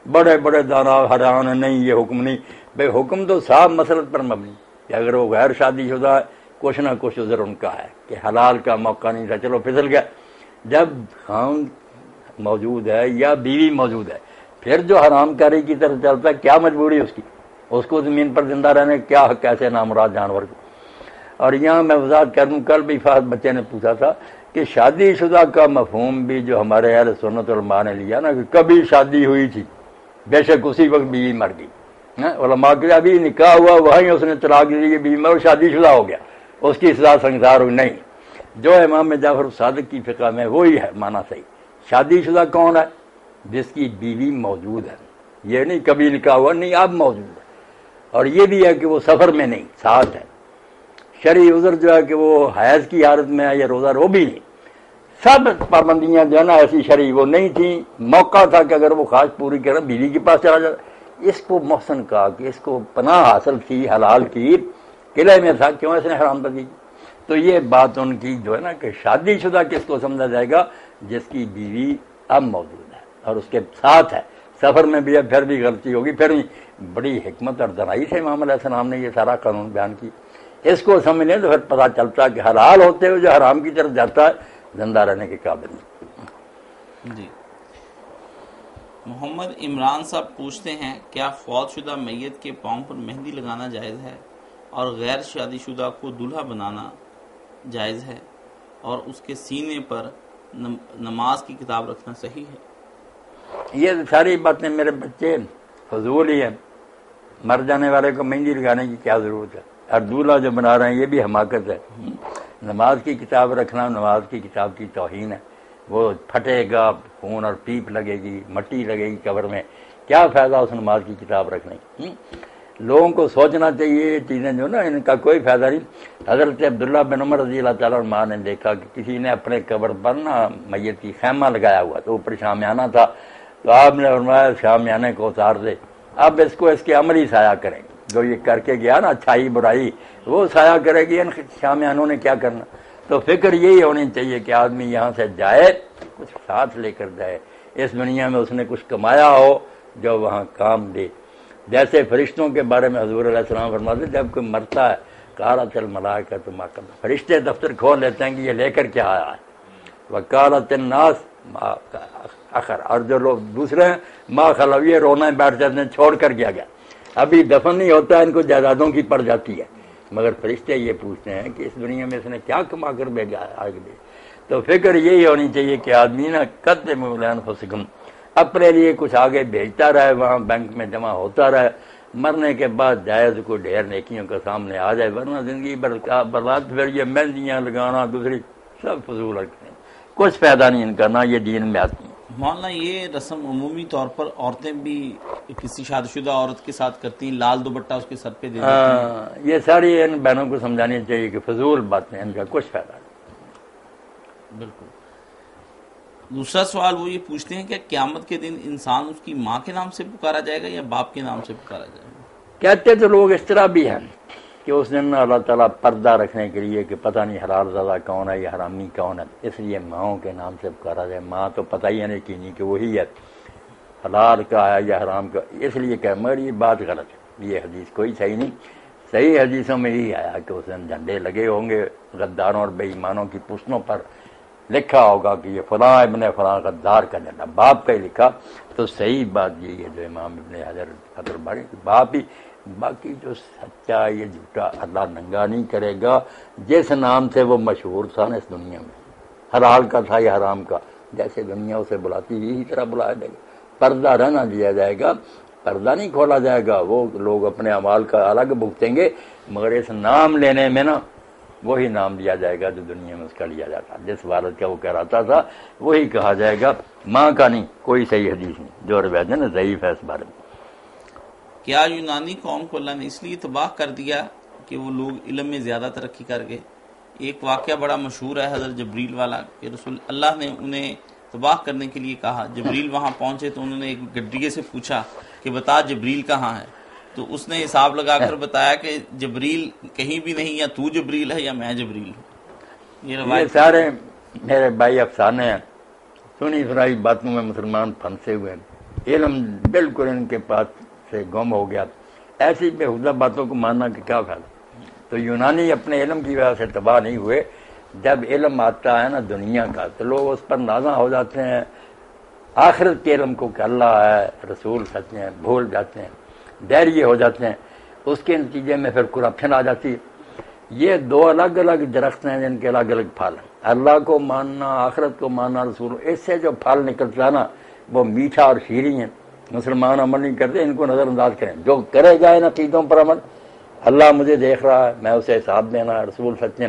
بڑے بڑے دانا حیران نہیں یہ حکم نہیں، بھائی حکم تو صاف مسلط پر مبنی کہ اگر وہ غیر شادی شدہ ہے کچھ نہ کچھ عذر ان کا ہے کہ حلال کا موقع نہیں تھا، چلو پھسل گیا۔ جب خاوند موجود ہے یا بیوی موجود ہے پھر جو حرام کاری کی طرف چلتا ہے کیا مجبوری اس کی؟ اس کو زمین پر زندہ رہنے کیا حق ایسے نامراد جانور کو؟ اور یہاں میں وضاحت کر دوں، کل بھی فہد بچے نے پوچھا تھا کہ شادی شدہ کا مفہوم بھی جو ہمارے اہل سنت علماء نے لیا نا کہ کبھی شادی ہوئی تھی بے شک اسی وقت بیوی مر گئی، علماء کے ابھی نکاح ہوا وہیں اس نے طلاق دی، بیوی مر شادی شدہ ہو گیا، اس کی سزا سنسار ہوئی نہیں۔ جو امام جعفر صادق کی فقہ میں وہی ہے معنی صحیح، شادی شدہ کون ہے؟ جس کی بیوی موجود ہے، یہ نہیں کبھی نکاح ہوا نہیں اب موجود ہے، اور یہ بھی ہے کہ وہ سفر میں نہیں ساتھ ہے۔ شرعی عذر جو ہے کہ وہ حیض کی حالت میں ہے یا روزہ وہ بھی نہیں، سب پابندیاں جو ہے نا ایسی شرعی وہ نہیں تھیں، موقع تھا کہ اگر وہ خواہش پوری کرے بیوی کے پاس چلا جاتا۔ اس کو محسن کہا کہ اس کو پناہ حاصل تھی حلال کی، قلعے میں تھا، کیوں اس نے حرام کر دی؟ تو یہ بات ان کی جو ہے نا کہ شادی شدہ کس کو سمجھا جائے گا؟ جس کی بیوی اب موجود ہے اور اس کے ساتھ ہے، سفر میں بھی ہے پھر بھی غلطی ہوگی، پھر بھی بڑی حکمت اور دانائی سے امام علیہ السلام نے یہ سارا قانون بیان کی۔ اس کو سمجھ لیں تو پھر پتہ چلتا کہ حلال ہوتے ہوئے جو حرام کی طرف جاتا ہے زندہ رہنے کے قابل نہیں۔ جی محمد عمران صاحب پوچھتے ہیں کیا فوت شدہ میت کے پاؤں پر مہندی لگانا جائز ہے اور غیر شادی شدہ کو دلہا بنانا جائز ہے، اور اس کے سینے پر نماز کی کتاب رکھنا صحیح ہے؟ یہ ساری باتیں میرے بچے فضول ہی ہیں، مر جانے والے کو مہندی لگانے کی کیا ضرورت ہے؟ اور دولہا جو بنا رہے ہیں یہ بھی حماقت ہے۔ نماز کی کتاب رکھنا نماز کی کتاب کی توہین ہے، وہ پھٹے گا، خون اور پیپ لگے گی، مٹی لگے گی قبر میں، کیا فائدہ اس نماز کی کتاب رکھنے کی؟ لوگوں کو سوچنا چاہیے یہ چیزیں جو نا ان کا کوئی فائدہ نہیں۔ حضرت عبداللہ بن عمر رضی اللہ تعالیٰ عنہ نے دیکھا کہ کسی نے اپنے قبر پر نا میت کی خیمہ لگایا ہوا تو اوپر شامیانہ تھا، تو آپ نے فرمایا شامیانے کو اتار دے، اب اس کو اس کے عملی سایہ کریں، جو یہ کر کے گیا نا اچھائی برائی وہ سایہ کرے گی، ان شامیانوں نے کیا کرنا؟ تو فکر یہی ہونی چاہیے کہ آدمی یہاں سے جائے کچھ ساتھ لے کر جائے، اس دنیا میں اس نے کچھ کمایا ہو جو وہاں کام دے۔ جیسے فرشتوں کے بارے میں حضور علیہ السلام فرماتے جب کوئی مرتا ہے وقالت الملائکۃ ما قد، فرشتے دفتر کھول لیتے ہیں کہ یہ لے کر کیا آیا ہے. وقالت الناس ما اخر، اور جو لوگ دوسرے ہیں ما خلو، یہ رونا بیٹھ جاتے ہیں چھوڑ کر کیا گیا. ابھی دفن نہیں ہوتا، ان کو جائیدادوں کی پڑ جاتی ہے، مگر فرشتے یہ پوچھتے ہیں کہ اس دنیا میں اس نے کیا کما کر بھیجا آگے بھی. تو فکر یہی ہونی چاہیے کہ آدمی نا قدموا لانفسکم، اپنے لیے کچھ آگے بھیجتا رہے، وہاں بینک میں جمع ہوتا رہے، مرنے کے بعد جائز کو ڈھیر نیکیوں کا سامنے آ جائے، ورنہ زندگی برباد. پھر یہ مہندیاں لگانا دوسری سب فضول رکھتے ہیں، کچھ فائدہ نہیں ان کا، نہ یہ دین میں آتی ہیں. مولانا یہ رسم عمومی طور پر عورتیں بھی کسی شادی شدہ عورت کے ساتھ کرتی ہیں، لال دوپٹہ اس کے سر پہ دے دیتی ہیں. یہ ساری ان بہنوں کو سمجھانی چاہیے کہ فضول باتیں، ان کا کچھ فائدہ نہیں. بالکل. دوسرا سوال وہ یہ پوچھتے ہیں کہ قیامت کے دن انسان اس کی ماں کے نام سے پکارا جائے گا یا باپ کے نام سے پکارا جائے گا؟ کہتے تو لوگ اس طرح بھی ہیں کہ اس دن اللہ تعالیٰ پردہ رکھنے کے لیے کہ پتہ نہیں حلال زادہ کون ہے یا حرامی کون ہے، اس لیے ماؤں کے نام سے پکارا جائے. ماں تو پتہ ہی نہیں کی کہ وہی ہے، حلال کا ہے یا حرام کا، اس لیے کہ مگر یہ بات غلط ہے، یہ حدیث کوئی صحیح نہیں. صحیح حدیثوں میں یہی آیا کہ اس دن جھنڈے لگے ہوں گے غداروں اور بے ایمانوں کی پشتوں پر، لکھا ہوگا کہ یہ فلاں ابن فلاں غدار کا جھنڈا، باپ کا ہی لکھا. تو صحیح بات یہی ہے جو امام ابن حجر فتح الباری، باپ ہی، باقی جو سچا یہ جھوٹا اللہ ننگا نہیں کرے گا. جس نام سے وہ مشہور تھا نا اس دنیا میں، حلال کا تھا یا حرام کا، جیسے دنیا اسے بلاتی اسی طرح بلایا جائے گا. پردہ رہنا دیا جائے گا، پردہ نہیں کھولا جائے گا. وہ لوگ اپنے اعمال کا الگ بھگتیں گے، مگر اس نام لینے میں نا وہی نام لیا جائے گا جو دنیا میں اس کا لیا جاتا. جس والد کا وہ کہراتا تھا وہی کہا جائے گا، ماں کا نہیں. کوئی صحیح حدیث نہیں، جو روایت ہے نا ضعیف ہے اس بارے میں. کیا یونانی قوم کو اللہ نے اس لیے تباہ کر دیا کہ وہ لوگ علم میں زیادہ ترقی کر گئے؟ ایک واقعہ بڑا مشہور ہے حضرت جبریل والا کہ رسول اللہ نے انہیں تباہ کرنے کے لیے کہا. جبریل وہاں پہنچے تو انہوں نے ایک گڈریے سے پوچھا کہ بتا جبریل کہاں ہے؟ تو اس نے حساب لگا کر بتایا کہ جبریل کہیں بھی نہیں، یا تو جبریل ہے یا میں جبریل ہوں. یہ سارے میرے بھائی افسانے ہیں، سنی سنائی باتوں میں مسلمان پھنسے ہوئے ہیں، علم بالکل ان کے پاس سے گم ہو گیا. ایسی بےہودہ باتوں کو ماننا کہ کیا فائدہ. تو یونانی اپنے علم کی وجہ سے تباہ نہیں ہوئے. جب علم آتا ہے نا دنیا کا تو لوگ اس پر نازاں ہو جاتے ہیں، آخرت کے علم کو کہ اللہ ہے رسول سچ ہیں بھول جاتے ہیں، ڈیریے ہو جاتے ہیں. اس کے نتیجے میں پھر کرپشن آ جاتی ہے. یہ دو الگ الگ درخت ہیں جن کے الگ الگ پھل ہیں. اللہ کو ماننا، آخرت کو ماننا، رسول، اس سے جو پھل نکلتا ہے نا وہ میٹھا اور شیریں ہیں. مسلمان عمل نہیں کرتے، ان کو نظر انداز کریں. جو کرے گا ان عقیدوں پر عمل، اللہ مجھے دیکھ رہا ہے، میں اسے حساب دینا ہے، رسول سچ ہیں،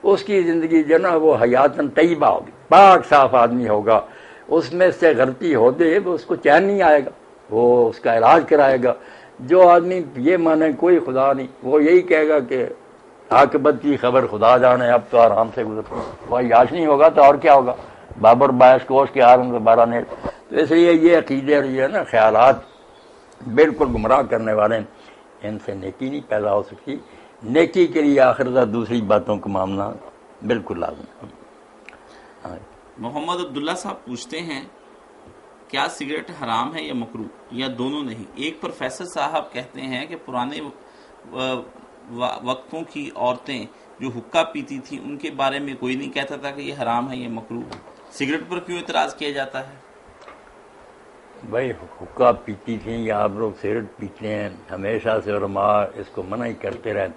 اس کی زندگی جو نا وہ حیاتاً طیبہ ہوگی، پاک صاف آدمی ہوگا. اس میں سے غلطی ہو دے وہ اس کو چین نہیں آئے گا، وہ اس کا علاج کرائے گا. جو آدمی یہ مانے کوئی خدا نہیں، وہ یہی کہے گا کہ عاقبت کی خبر خدا جانے، اب تو آرام سے گزر. وہ عیاش نہیں ہوگا تو اور کیا ہوگا، بابر باعث کوش کے آرم سے 12 نیل. تو اس لیے یہ عقیدے اور یہ نا خیالات بالکل گمراہ کرنے والے ہیں. ان سے نیکی نہیں پیدا ہو سکتی. نیکی کے لیے آخرت دوسری باتوں کو ماننا بالکل لازم ہے. محمد عبداللہ صاحب پوچھتے ہیں کیا سگریٹ حرام ہے یا مکروہ یا دونوں نہیں؟ ایک پروفیسر صاحب کہتے ہیں کہ پرانے وقتوں کی عورتیں جو حقہ پیتی تھی ان کے بارے میں کوئی نہیں کہتا تھا کہ یہ حرام ہے یہ مکروہ. سگریٹ پر کیوں اعتراض کیا جاتا ہے؟ بھائی حقہ پیتی تھیں یا آپ لوگ سگریٹ پیتے ہیں، ہمیشہ سے علماء اس کو منع ہی کرتے رہے.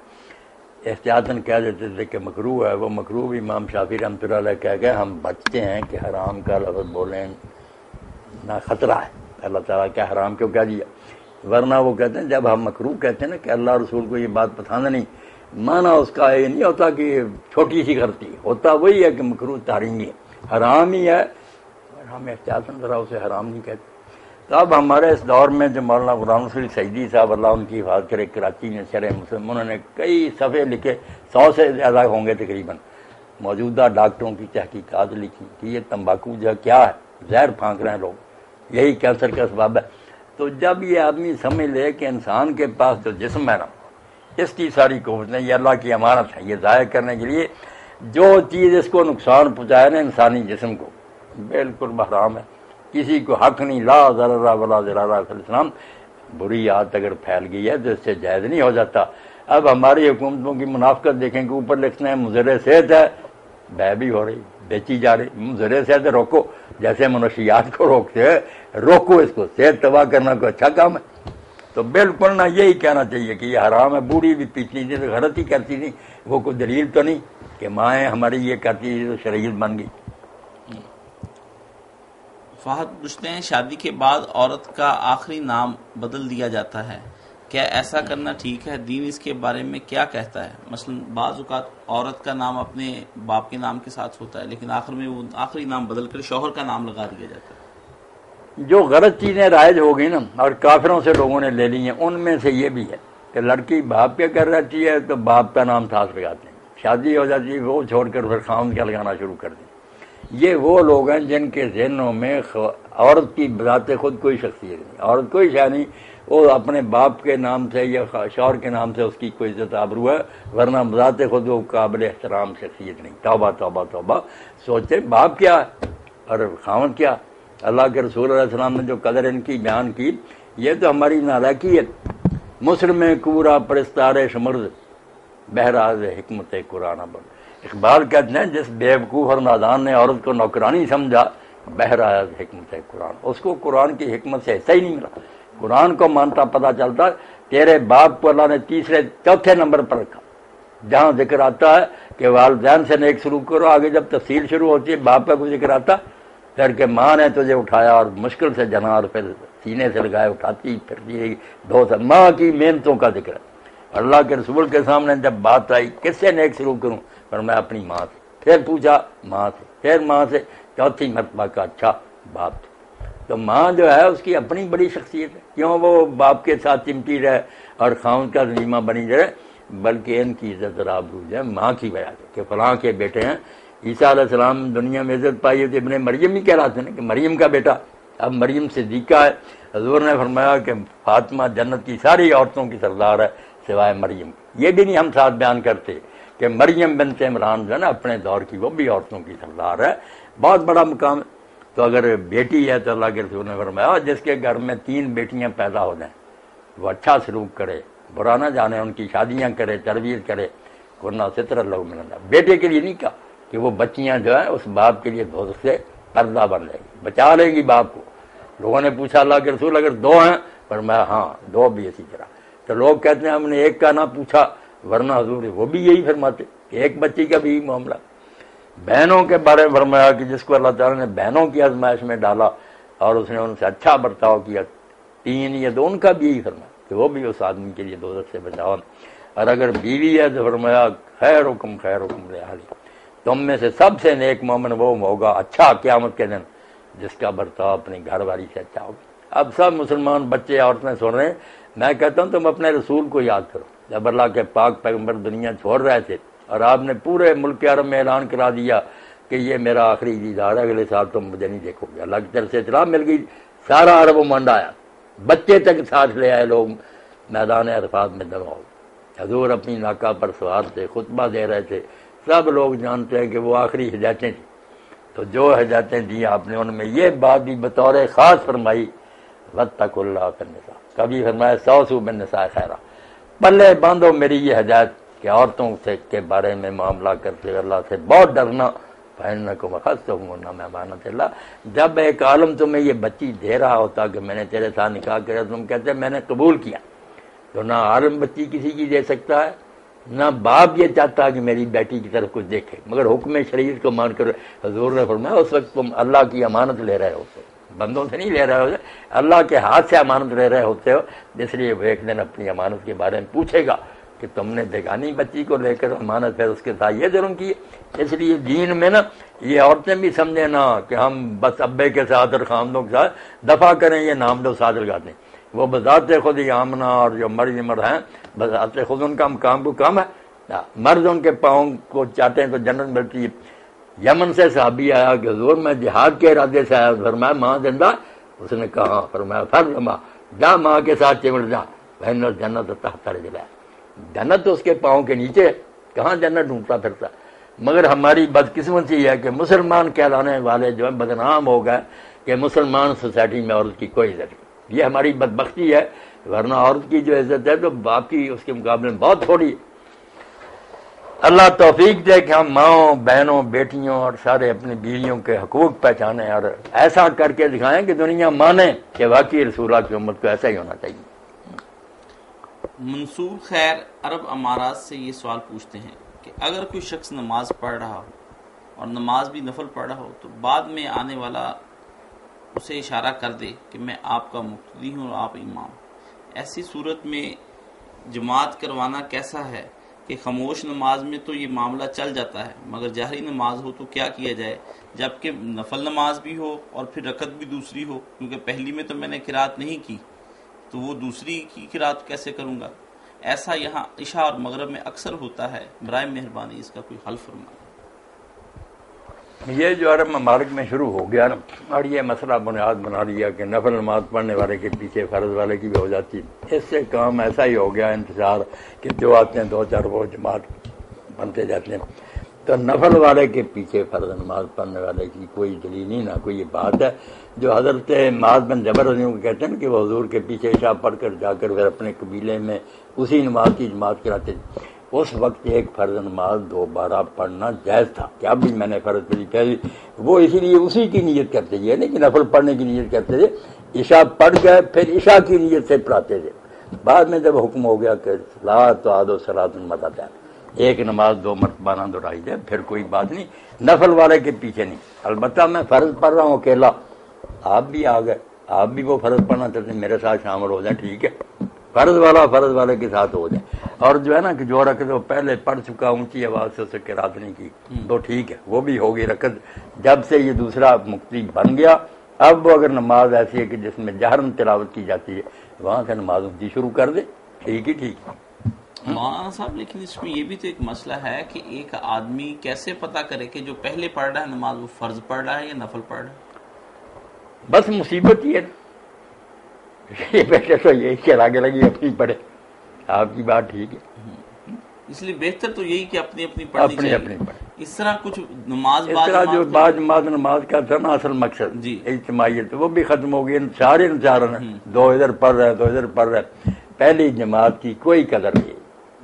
احتیاطاً کہہ دیتے تھے کہ مکروہ ہے. وہ مکروہ بھی امام شافعی رحمۃ اللہ علیہ کہہ گئے ہم بچتے ہیں کہ حرام کا لفظ بولیں نہ خطرہ ہے. اللہ تعالیٰ کیا حرام کیوں کہہ دیا؟ ورنہ وہ کہتے ہیں جب ہم مکروہ کہتے ہیں نا کہ اللہ رسول کو یہ بات پسند نہیں، مانا اس کا یہ نہیں ہوتا کہ چھوٹی سی غلطی ہوتا، وہی ہے کہ مکروہ تحریمی ہے، حرام ہی ہے. ہم احتیاطاً ذرا اسے حرام نہیں کہتے. تو اب ہمارے اس دور میں جو مولانا غلام رسول سعیدی صاحب اللہ ان کی حفاظت کرے، کراچی میں شرح مسلم، انہوں نے کئی صفحے لکھے، 100 سے زیادہ ہوں گے تقریباً، موجودہ ڈاکٹروں کی تحقیقات لکھی کہ یہ تمباکو جو کیا ہے، زہر پھانک رہے ہیں لوگ، یہی کینسر کا اسباب ہے. تو جب یہ آدمی سمجھ لے کہ انسان کے پاس جو جسم ہے نا اس کی ساری قوتیں یہ اللہ کی امانت ہے، یہ ضائع کرنے کے لیے جو چیز اس کو نقصان پہنچائے نا انسانی جسم کو بالکل حرام ہے. کسی کو حق نہیں، لا ضرر ولا ضرار. السلام بری عادت اگر پھیل گئی ہے تو اس سے جائز نہیں ہو جاتا. اب ہماری حکومتوں کی منافقت دیکھیں کہ اوپر لکھتے ہیں مضر صحت ہے، بے بھی ہو رہی، بیچی جا رہی، مضر صحت ہے روکو، جیسے منشیات کو روکتے ہیں روکو اس کو، صحت تباہ کرنا کوئی اچھا کام ہے؟ تو بالکل نہ یہی کہنا چاہیے کہ یہ حرام ہے۔ بوڑھی بھی پیچھلی تھی تو غلط ہی کرتی تھی، وہ کوئی دلیل تو نہیں کہ مائیں ہماری یہ کرتی تھی تو شریعت بن گئی۔ فہد پوچھتے ہیں شادی کے بعد عورت کا آخری نام بدل دیا جاتا ہے، کیا ایسا کرنا ٹھیک ہے؟ دین اس کے بارے میں کیا کہتا ہے؟ مثلا بعض اوقات عورت کا نام اپنے باپ کے نام کے ساتھ ہوتا ہے لیکن آخر میں وہ آخری نام بدل کر شوہر کا نام لگا دیا جاتا ہے۔ جو غلط چیزیں رائج ہو گئی نا اور کافروں سے لوگوں نے لے لی ہیں، ان میں سے یہ بھی ہے کہ لڑکی باپ کے کر رہتی ہے تو باپ کا نام ساتھ لگاتے ہیں، شادی ہو جاتی ہے وہ چھوڑ کر پھر خاوند کا لگانا شروع کر دیں۔ یہ وہ لوگ ہیں جن کے ذہنوں میں عورت کی بذات خود کوئی شخصیت نہیں، عورت کوئی شے نہیں، وہ اپنے باپ کے نام سے یا شوہر کے نام سے اس کی کوئی عزت آبرو ہے، ورنہ بذات خود وہ قابل احترام شخصیت نہیں۔ توبہ توبہ توبہ، سوچے باپ کیا ہے اور خاوند کیا۔ اللہ کے رسول علیہ السلام نے جو قدر ان کی بیان کی، یہ تو ہماری نالائکی ہے۔ مسلم کورا پرستار شمرد بہراز حکمت قرآن بن، اقبال کہتے ہیں جس بیوقوف اور نادان نے عورت کو نوکرانی سمجھا بہراز حکمت قرآن، اس کو قرآن کی حکمت سے حصہ ہی نہیں ملا۔ قرآن کو مانتا پتہ چلتا تیرے باپ کو اللہ نے تیسرے چوتھے نمبر پر رکھا، جہاں ذکر آتا ہے کہ والدین سے نیک سلوک کرو، آگے جب تفصیل شروع ہوتی ہے باپ کا کوئی ذکر آتا پھر کہ ماں نے تجھے اٹھایا اور مشکل سے جنا اور پھر سینے سے لگائے اٹھاتی پھرتی رہی، دو سے ماں کی محنتوں کا ذکر ہے۔ اللہ کے رسول کے سامنے جب بات آئی کس سے نیک سلوک کروں، پر میں اپنی ماں سے، پھر پوچھا ماں سے، پھر ماں سے، چوتھی مرتبہ کا اچھا باپ سے۔ تو ماں جو ہے اس کی اپنی بڑی شخصیت ہے، کیوں وہ باپ کے ساتھ چمٹی رہے اور خاوند کا ذمہ بنی رہے، بلکہ ان کی عزت اور آبرو ہے ماں کی وجہ سے کہ فلاں کے بیٹے ہیں۔ عیسیٰ علیہ السلام دنیا میں عزت پائی ہے تو ابن مریم ہی کہلاتے ہیں کہ مریم کا بیٹا، اب مریم صدیقہ ہے۔ حضور نے فرمایا کہ فاطمہ جنت کی ساری عورتوں کی سردار ہے سوائے مریم۔ یہ بھی نہیں ہم ساتھ بیان کرتے کہ مریم بنت عمران جو ہے نا اپنے دور کی وہ بھی عورتوں کی سردار ہے، بہت بڑا مقام ہے۔ تو اگر بیٹی ہے تو اللہ کے رسول نے فرمایا جس کے گھر میں 3 بیٹیاں پیدا ہو جائیں وہ اچھا سلوک کرے، برا نہ جانے، ان کی شادیاں کرے، تربیت کرے، ورنہ ستر اللہ من اللہ۔ بیٹے کے لیے نہیں کہا کہ وہ بچیاں جو ہیں اس باپ کے لیے دوزخ سے پردہ بن جائے گی، بچا لے گی باپ کو۔ لوگوں نے پوچھا اللہ کے رسول اگر 2 ہیں، فرمایا ہاں 2 بھی اسی طرح۔ تو لوگ کہتے ہیں ہم نے ایک کا نہ پوچھا، ورنہ حضور وہ بھی یہی فرماتے کہ ایک بچی کا بھی معاملہ۔ بہنوں کے بارے میں فرمایا کہ جس کو اللہ تعالیٰ نے بہنوں کی آزمائش میں ڈالا اور اس نے ان سے اچھا برتاؤ کیا، 3 یا 2 ان کا بھی یہی فرمایا کہ وہ بھی اس آدمی کے لیے دوزخ سے بچاؤ۔ اور اگر بیوی ہے تو فرمایا خیرکم خیرکم لأہلہ، تم میں سے سب سے نیک مومن وہ ہوگا اچھا قیامت کے دن جس کا برتاؤ اپنی گھر والی سے اچھا ہوگا۔ اب سب مسلمان بچے عورتیں سن رہے ہیں، میں کہتا ہوں تم اپنے رسول کو یاد کرو، جب اللہ کے پاک پیغمبر دنیا چھوڑ رہے تھے اور آپ نے پورے ملک عرب میں اعلان کرا دیا کہ یہ میرا آخری دیدار ہے، اگلے سال تم مجھے نہیں دیکھو گے، اللہ کی طرف سے اطلاع مل گئی، سارا عرب و منڈ آیا، بچے تک ساتھ لے آئے لوگ، میدان عرفات میں جمع ہو۔ حضور اپنی ناکہ پر سوار تھے، خطبہ دے رہے تھے، سب لوگ جانتے ہیں کہ وہ آخری ہدایتیں تھیں۔ تو جو ہدایتیں دی آپ نے ان میں یہ بات بھی بطور خاص فرمائی واتقوا اللہ فی النساء، کبھی فرمایا استوصوا بالنساء خیرا، پلے باندھو میری یہ ہدایت کہ عورتوں سے کے بارے میں معاملہ کرتے ہوئے اللہ سے بہت ڈرنا، فإنکم أخذتموہن بأمانۃ اللہ۔ جب ایک عالم تمہیں یہ بچی دے رہا ہوتا کہ میں نے تیرے ساتھ نکاح کرا، تم کہتے میں نے قبول کیا، تو نہ عالم بچی کسی کی دے سکتا ہے، نہ باپ یہ چاہتا کہ میری بیٹی کی طرف کچھ دیکھے، مگر حکم شریعت کو مان کر حضور نے فرمایا اس وقت تم اللہ کی امانت لے رہے ہوتے، بندوں سے نہیں لے رہے ہوتے، اللہ کے ہاتھ سے امانت لے رہے ہوتے ہو، اس لیے وہ ایک دن اپنی امانت کے بارے میں پوچھے گا کہ تم نے بیگانی بچی کو لے کر امانت پھر اس کے ساتھ یہ ظلم کی۔ اس لیے دین میں نا یہ عورتیں بھی سمجھے نا کہ ہم بس ابے کے ساتھ اور خامدوں کے ساتھ دفاع کریں، یہ نام دو ساتھ لگاتے ہیں، وہ بذات خود ہی آمنہ اور جو مریم ہیں بذات خود ان کا مقام کو کم ہے، مرد ان کے پاؤں کو چاہتے ہیں تو جنت ملتی ہے۔ یمن سے صحابی آیا کہ حضور میں جہاد کے ارادے سے آیا، فرمایا ماں زندہ؟ اس نے کہا، فرمایا فرض ماں، جا ماں کے ساتھ چمٹ جا، بہن جنت تحت رجلہ، جنت تو اس کے پاؤں کے نیچے، کہاں جنت ڈھونڈتا پھرتا۔ مگر ہماری بدقسمتی یہ ہے کہ مسلمان کہلانے والے جو ہیں بدنام ہو گئے کہ مسلمان سوسائٹی میں عورت کی کوئی عزت نہیں، یہ ہماری بدبختی ہے، ورنہ عورت کی جو عزت ہے تو باپ کی اس کے مقابلے میں بہت تھوڑی ہے۔ اللہ توفیق دے کہ ہم ماؤں، بہنوں، بیٹیوں اور سارے اپنی بیویوں کے حقوق پہچانیں اور ایسا کر کے دکھائیں کہ دنیا مانے کہ واقعی رسول اللہ کی امت کو ایسا ہی ہونا چاہیے۔ منصور خیر عرب امارات سے یہ سوال پوچھتے ہیں کہ اگر کوئی شخص نماز پڑھ رہا ہو اور نماز بھی نفل پڑھ رہا ہو تو بعد میں آنے والا اسے اشارہ کر دے کہ میں آپ کا مقتدی ہوں اور آپ امام، ایسی صورت میں جماعت کروانا کیسا ہے کہ خاموش نماز میں تو یہ معاملہ چل جاتا ہے مگر جہری نماز ہو تو کیا کیا جائے، جبکہ نفل نماز بھی ہو اور پھر رکعت بھی دوسری ہو، کیونکہ پہلی میں تو میں نے قرات نہیں کی تو وہ دوسری کی قرات کیسے کروں گا؟ ایسا یہاں عشاء اور مغرب میں اکثر ہوتا ہے، برائے مہربانی اس کا کوئی حل فرمائیں۔ یہ جو عرب ممالک میں شروع ہو گیا نا، اور یہ مسئلہ بنیاد بنا لیا کہ نفل نماز پڑھنے والے کے پیچھے فرض والے کی بھی ہو جاتی، اس سے کام ایسا ہی ہو گیا انتظار کہ جو آتے ہیں 2-4 وہ جماعت بنتے جاتے ہیں، تو نفل والے کے پیچھے فرض نماز پڑھنے والے کی کوئی دلیل نہیں، نہ کوئی یہ بات ہے جو حضرت معاذ بن جبل رضی اللہ عنہ کہتے ہیں کہ وہ حضور کے پیچھے عشاء پڑھ کر جا کر پھر اپنے قبیلے میں اسی نماز کی جماعت کراتے تھے۔ اس وقت ایک فرض نماز دوبارہ پڑھنا جائز تھا کہ اب بھی میں نے فرض پڑھی پہلی، وہ اسی لیے اسی کی نیت کرتے تھے، نہیں کہ نفل پڑھنے کی نیت کرتے تھے، عشاء پڑھ گئے پھر عشاء کی نیت سے پڑھاتے تھے۔ بعد میں جب حکم ہو گیا کہ لا تعاد صلاۃ مرتين، ایک نماز 2 مرتبہ نہ دہرائی جائے، پھر کوئی بات نہیں، نفل والے کے پیچھے نہیں۔ البتہ میں فرض پڑھ رہا ہوں اکیلا، آپ بھی آ گئے، آپ بھی وہ فرض پڑھنا چاہتے ہیں میرے ساتھ شامل ہو جائیں، ٹھیک ہے، فرض والا فرض والے کے ساتھ ہو جائے، اور جو ہے نا کہ جو رکعت وہ پہلے پڑھ چکا اونچی آواز سے اسے قرات نہیں کی تو ٹھیک ہے، وہ بھی ہوگی رکعت۔ جب سے یہ دوسرا مقتدی بن گیا، اب وہ اگر نماز ایسی ہے کہ جس میں جہرن تلاوت کی جاتی ہے، وہاں سے نماز اونچی شروع کر دے، ٹھیک ہی ٹھیک۔ مولانا صاحب لیکن اس میں یہ بھی تو ایک مسئلہ ہے کہ ایک آدمی کیسے پتہ کرے کہ جو پہلے پڑھ رہا ہے نماز وہ فرض پڑھ رہا ہے یا نفل پڑھ رہا ہے؟ بس مصیبت ہی ہے یہ بیٹے تو یہی کہ آگے لگی اپنی پڑھے، آپ کی بات ٹھیک ہے، اس لیے بہتر تو یہی کہ اپنی پڑھنی چاہیے۔ اپنی پڑھے، اس طرح کچھ نماز اس طرح جو بعض نماز کا تھا نا اصل مقصد جی اجتماعیت، وہ بھی ختم ہو گئی، سارے نچارن ہیں، 2 ادھر پڑھ رہے 2 ادھر پڑھ رہے، پہلی جماعت کی کوئی قدر نہیں۔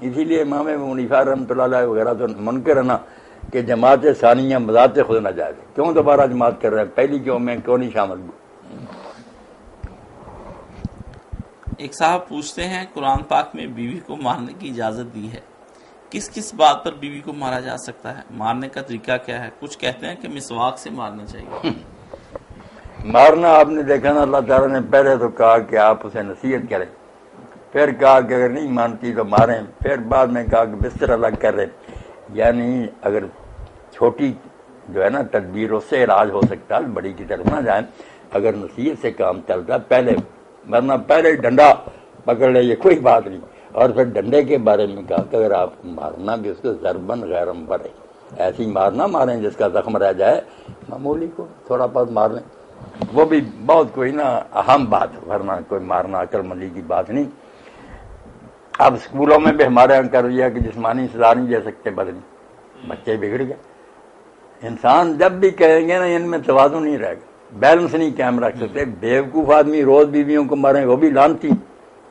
اسی لیے امام ابو حنیفہ رحمۃ اللہ علیہ وغیرہ تو منکر ہے نا کہ جماعت ثانیہ بذات خود نہ جائے، کیوں دوبارہ جماعت کر رہے ہیں، پہلی کیوں میں کیوں نہیں شامل ہوں۔ ایک صاحب پوچھتے ہیں قرآن پاک میں بیوی کو مارنے کی اجازت دی ہے، کس کس بات پر بیوی کو مارا جا سکتا ہے، مارنے کا طریقہ کیا ہے؟ کچھ کہتے ہیں کہ مسواک سے مارنا چاہیے۔ مارنا آپ نے دیکھا نا، اللہ تعالیٰ نے پہلے تو کہا کہ آپ اسے نصیحت کریں، پھر کہا کہ اگر نہیں مانتی تو ماریں، پھر بعد میں کہا کہ بستر الگ کر رہے، یعنی اگر چھوٹی جو ہے نا تدبیر اس سے علاج ہو سکتا ہے، بڑی کی طرف نہ جائیں، اگر نصیحت سے کام چلتا ہے پہلے، ورنہ پہلے ڈنڈا پکڑ لے یہ کوئی بات نہیں، اور پھر ڈنڈے کے بارے میں کہا کہ اگر آپ مارنا بھی اس کو ضربن غیر مبرح، ایسی مارنا ماریں جس کا زخم رہ جائے، معمولی کو تھوڑا بہت مار لیں، وہ بھی بہت کوئی نا اہم بات، ورنہ کوئی مارنا عقل مندی کی بات نہیں۔ اب اسکولوں میں بھی ہمارے یہاں کر دیا کہ جسمانی سزا نہیں دے سکتے بدنی، بچے بگڑ گئے۔ انسان جب بھی کہیں گے نا ان میں توازن نہیں رہے گا، بیلنس نہیں قائم رکھ سکتے، بیوقوف آدمی روز بیویوں کو ماریں وہ بھی لانتی،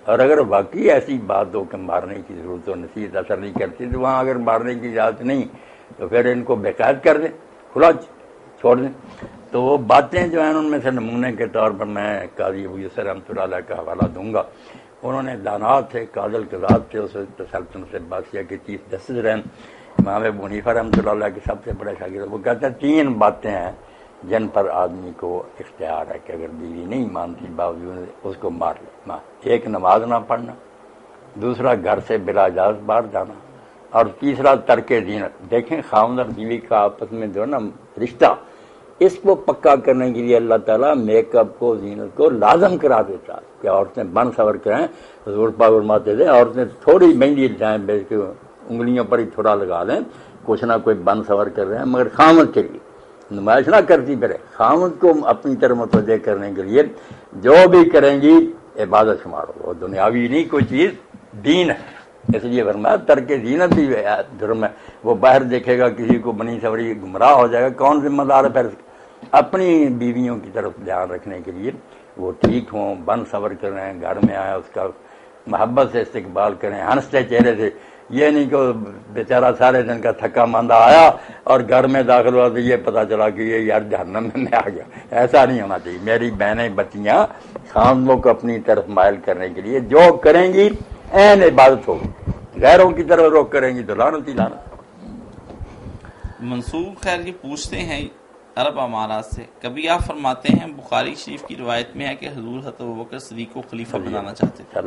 اور اگر واقعی ایسی بات ہو کہ مارنے کی ضرورت ہو، نصیحت اثر نہیں کرتی، تو وہاں اگر مارنے کی اجازت نہیں تو پھر ان کو بقید کر دیں، کھلا چھوڑ دیں۔ تو وہ باتیں جو ہیں ان میں سے نمونے کے طور پر میں قاضی ابو یوسف رحمۃ اللہ علیہ کا حوالہ دوں گا، انہوں نے دانات تھے، قاضل قضات تھے، اس سلطنت عباسیہ کے چیف جسٹس رہے، امام ابو حنیفہ رحمۃ اللہ علیہ کے سب سے بڑے شاگرد۔ وہ کہتے ہیں 3 باتیں ہیں جن پر آدمی کو اختیار ہے کہ اگر بیوی نہیں مانتی باوجود اس کو مار لے، ایک نماز نہ پڑھنا، دوسرا گھر سے بلا اجازت باہر جانا، اور تیسرا ترک زینت۔ دیکھیں خاوند اور بیوی کا آپس میں جو ہے نا رشتہ، اس کو پکا کرنے کے لیے اللہ تعالیٰ میک اپ کو، زینت کو لازم کرا دیتا کہ عورتیں بن سور کریں۔ حضور پاک فرماتے تھے عورتیں تھوڑی مہنگی جائیں بیچ کے انگلیوں پر ہی تھوڑا لگا لیں، کچھ نہ کوئی بن سور کر رہے ہیں، مگر خاوند کے لیے نمائش نہ کرتی پھرے، خاوند کو اپنی طرف متوجہ کرنے کے لیے جو بھی کریں گی عبادت شمار ہو، وہ دنیاوی نہیں کوئی چیز، دین ہے۔ اس لیے فرمایا ترک زینت بھی جرم ہے۔ وہ باہر دیکھے گا کسی کو بنی سوری گمراہ ہو جائے گا، کون ذمہ دار ہے؟ پھر اپنی بیویوں کی طرف دھیان رکھنے کے لیے وہ ٹھیک ہوں، بن صبر کریں، گھر میں آئیں اس کا محبت سے استقبال کریں، ہنستے چہرے سے. یہ نہیں کہ بیچارہ سارے دن کا تھکا ماندہ آیا اور گھر میں داخل ہوا تو یہ پتا چلا کہ یہ یار جہنم میں آ گیا. ایسا نہیں ہونا چاہیے. میری بہنیں بچیاں خاندوں کو اپنی طرف مائل کرنے کے لیے جو کریں گی عین عبادت ہوگی، غیروں کی طرف رخ کریں گی تو لعنت ہی لعنت. منصور خیر یہ پوچھتے ہیں عرب امارات سے، کبھی آپ فرماتے ہیں بخاری شریف کی روایت میں ہے کہ حضور حضرت ابوبکر صدیق کو خلیفہ بنانا چاہتے تھے،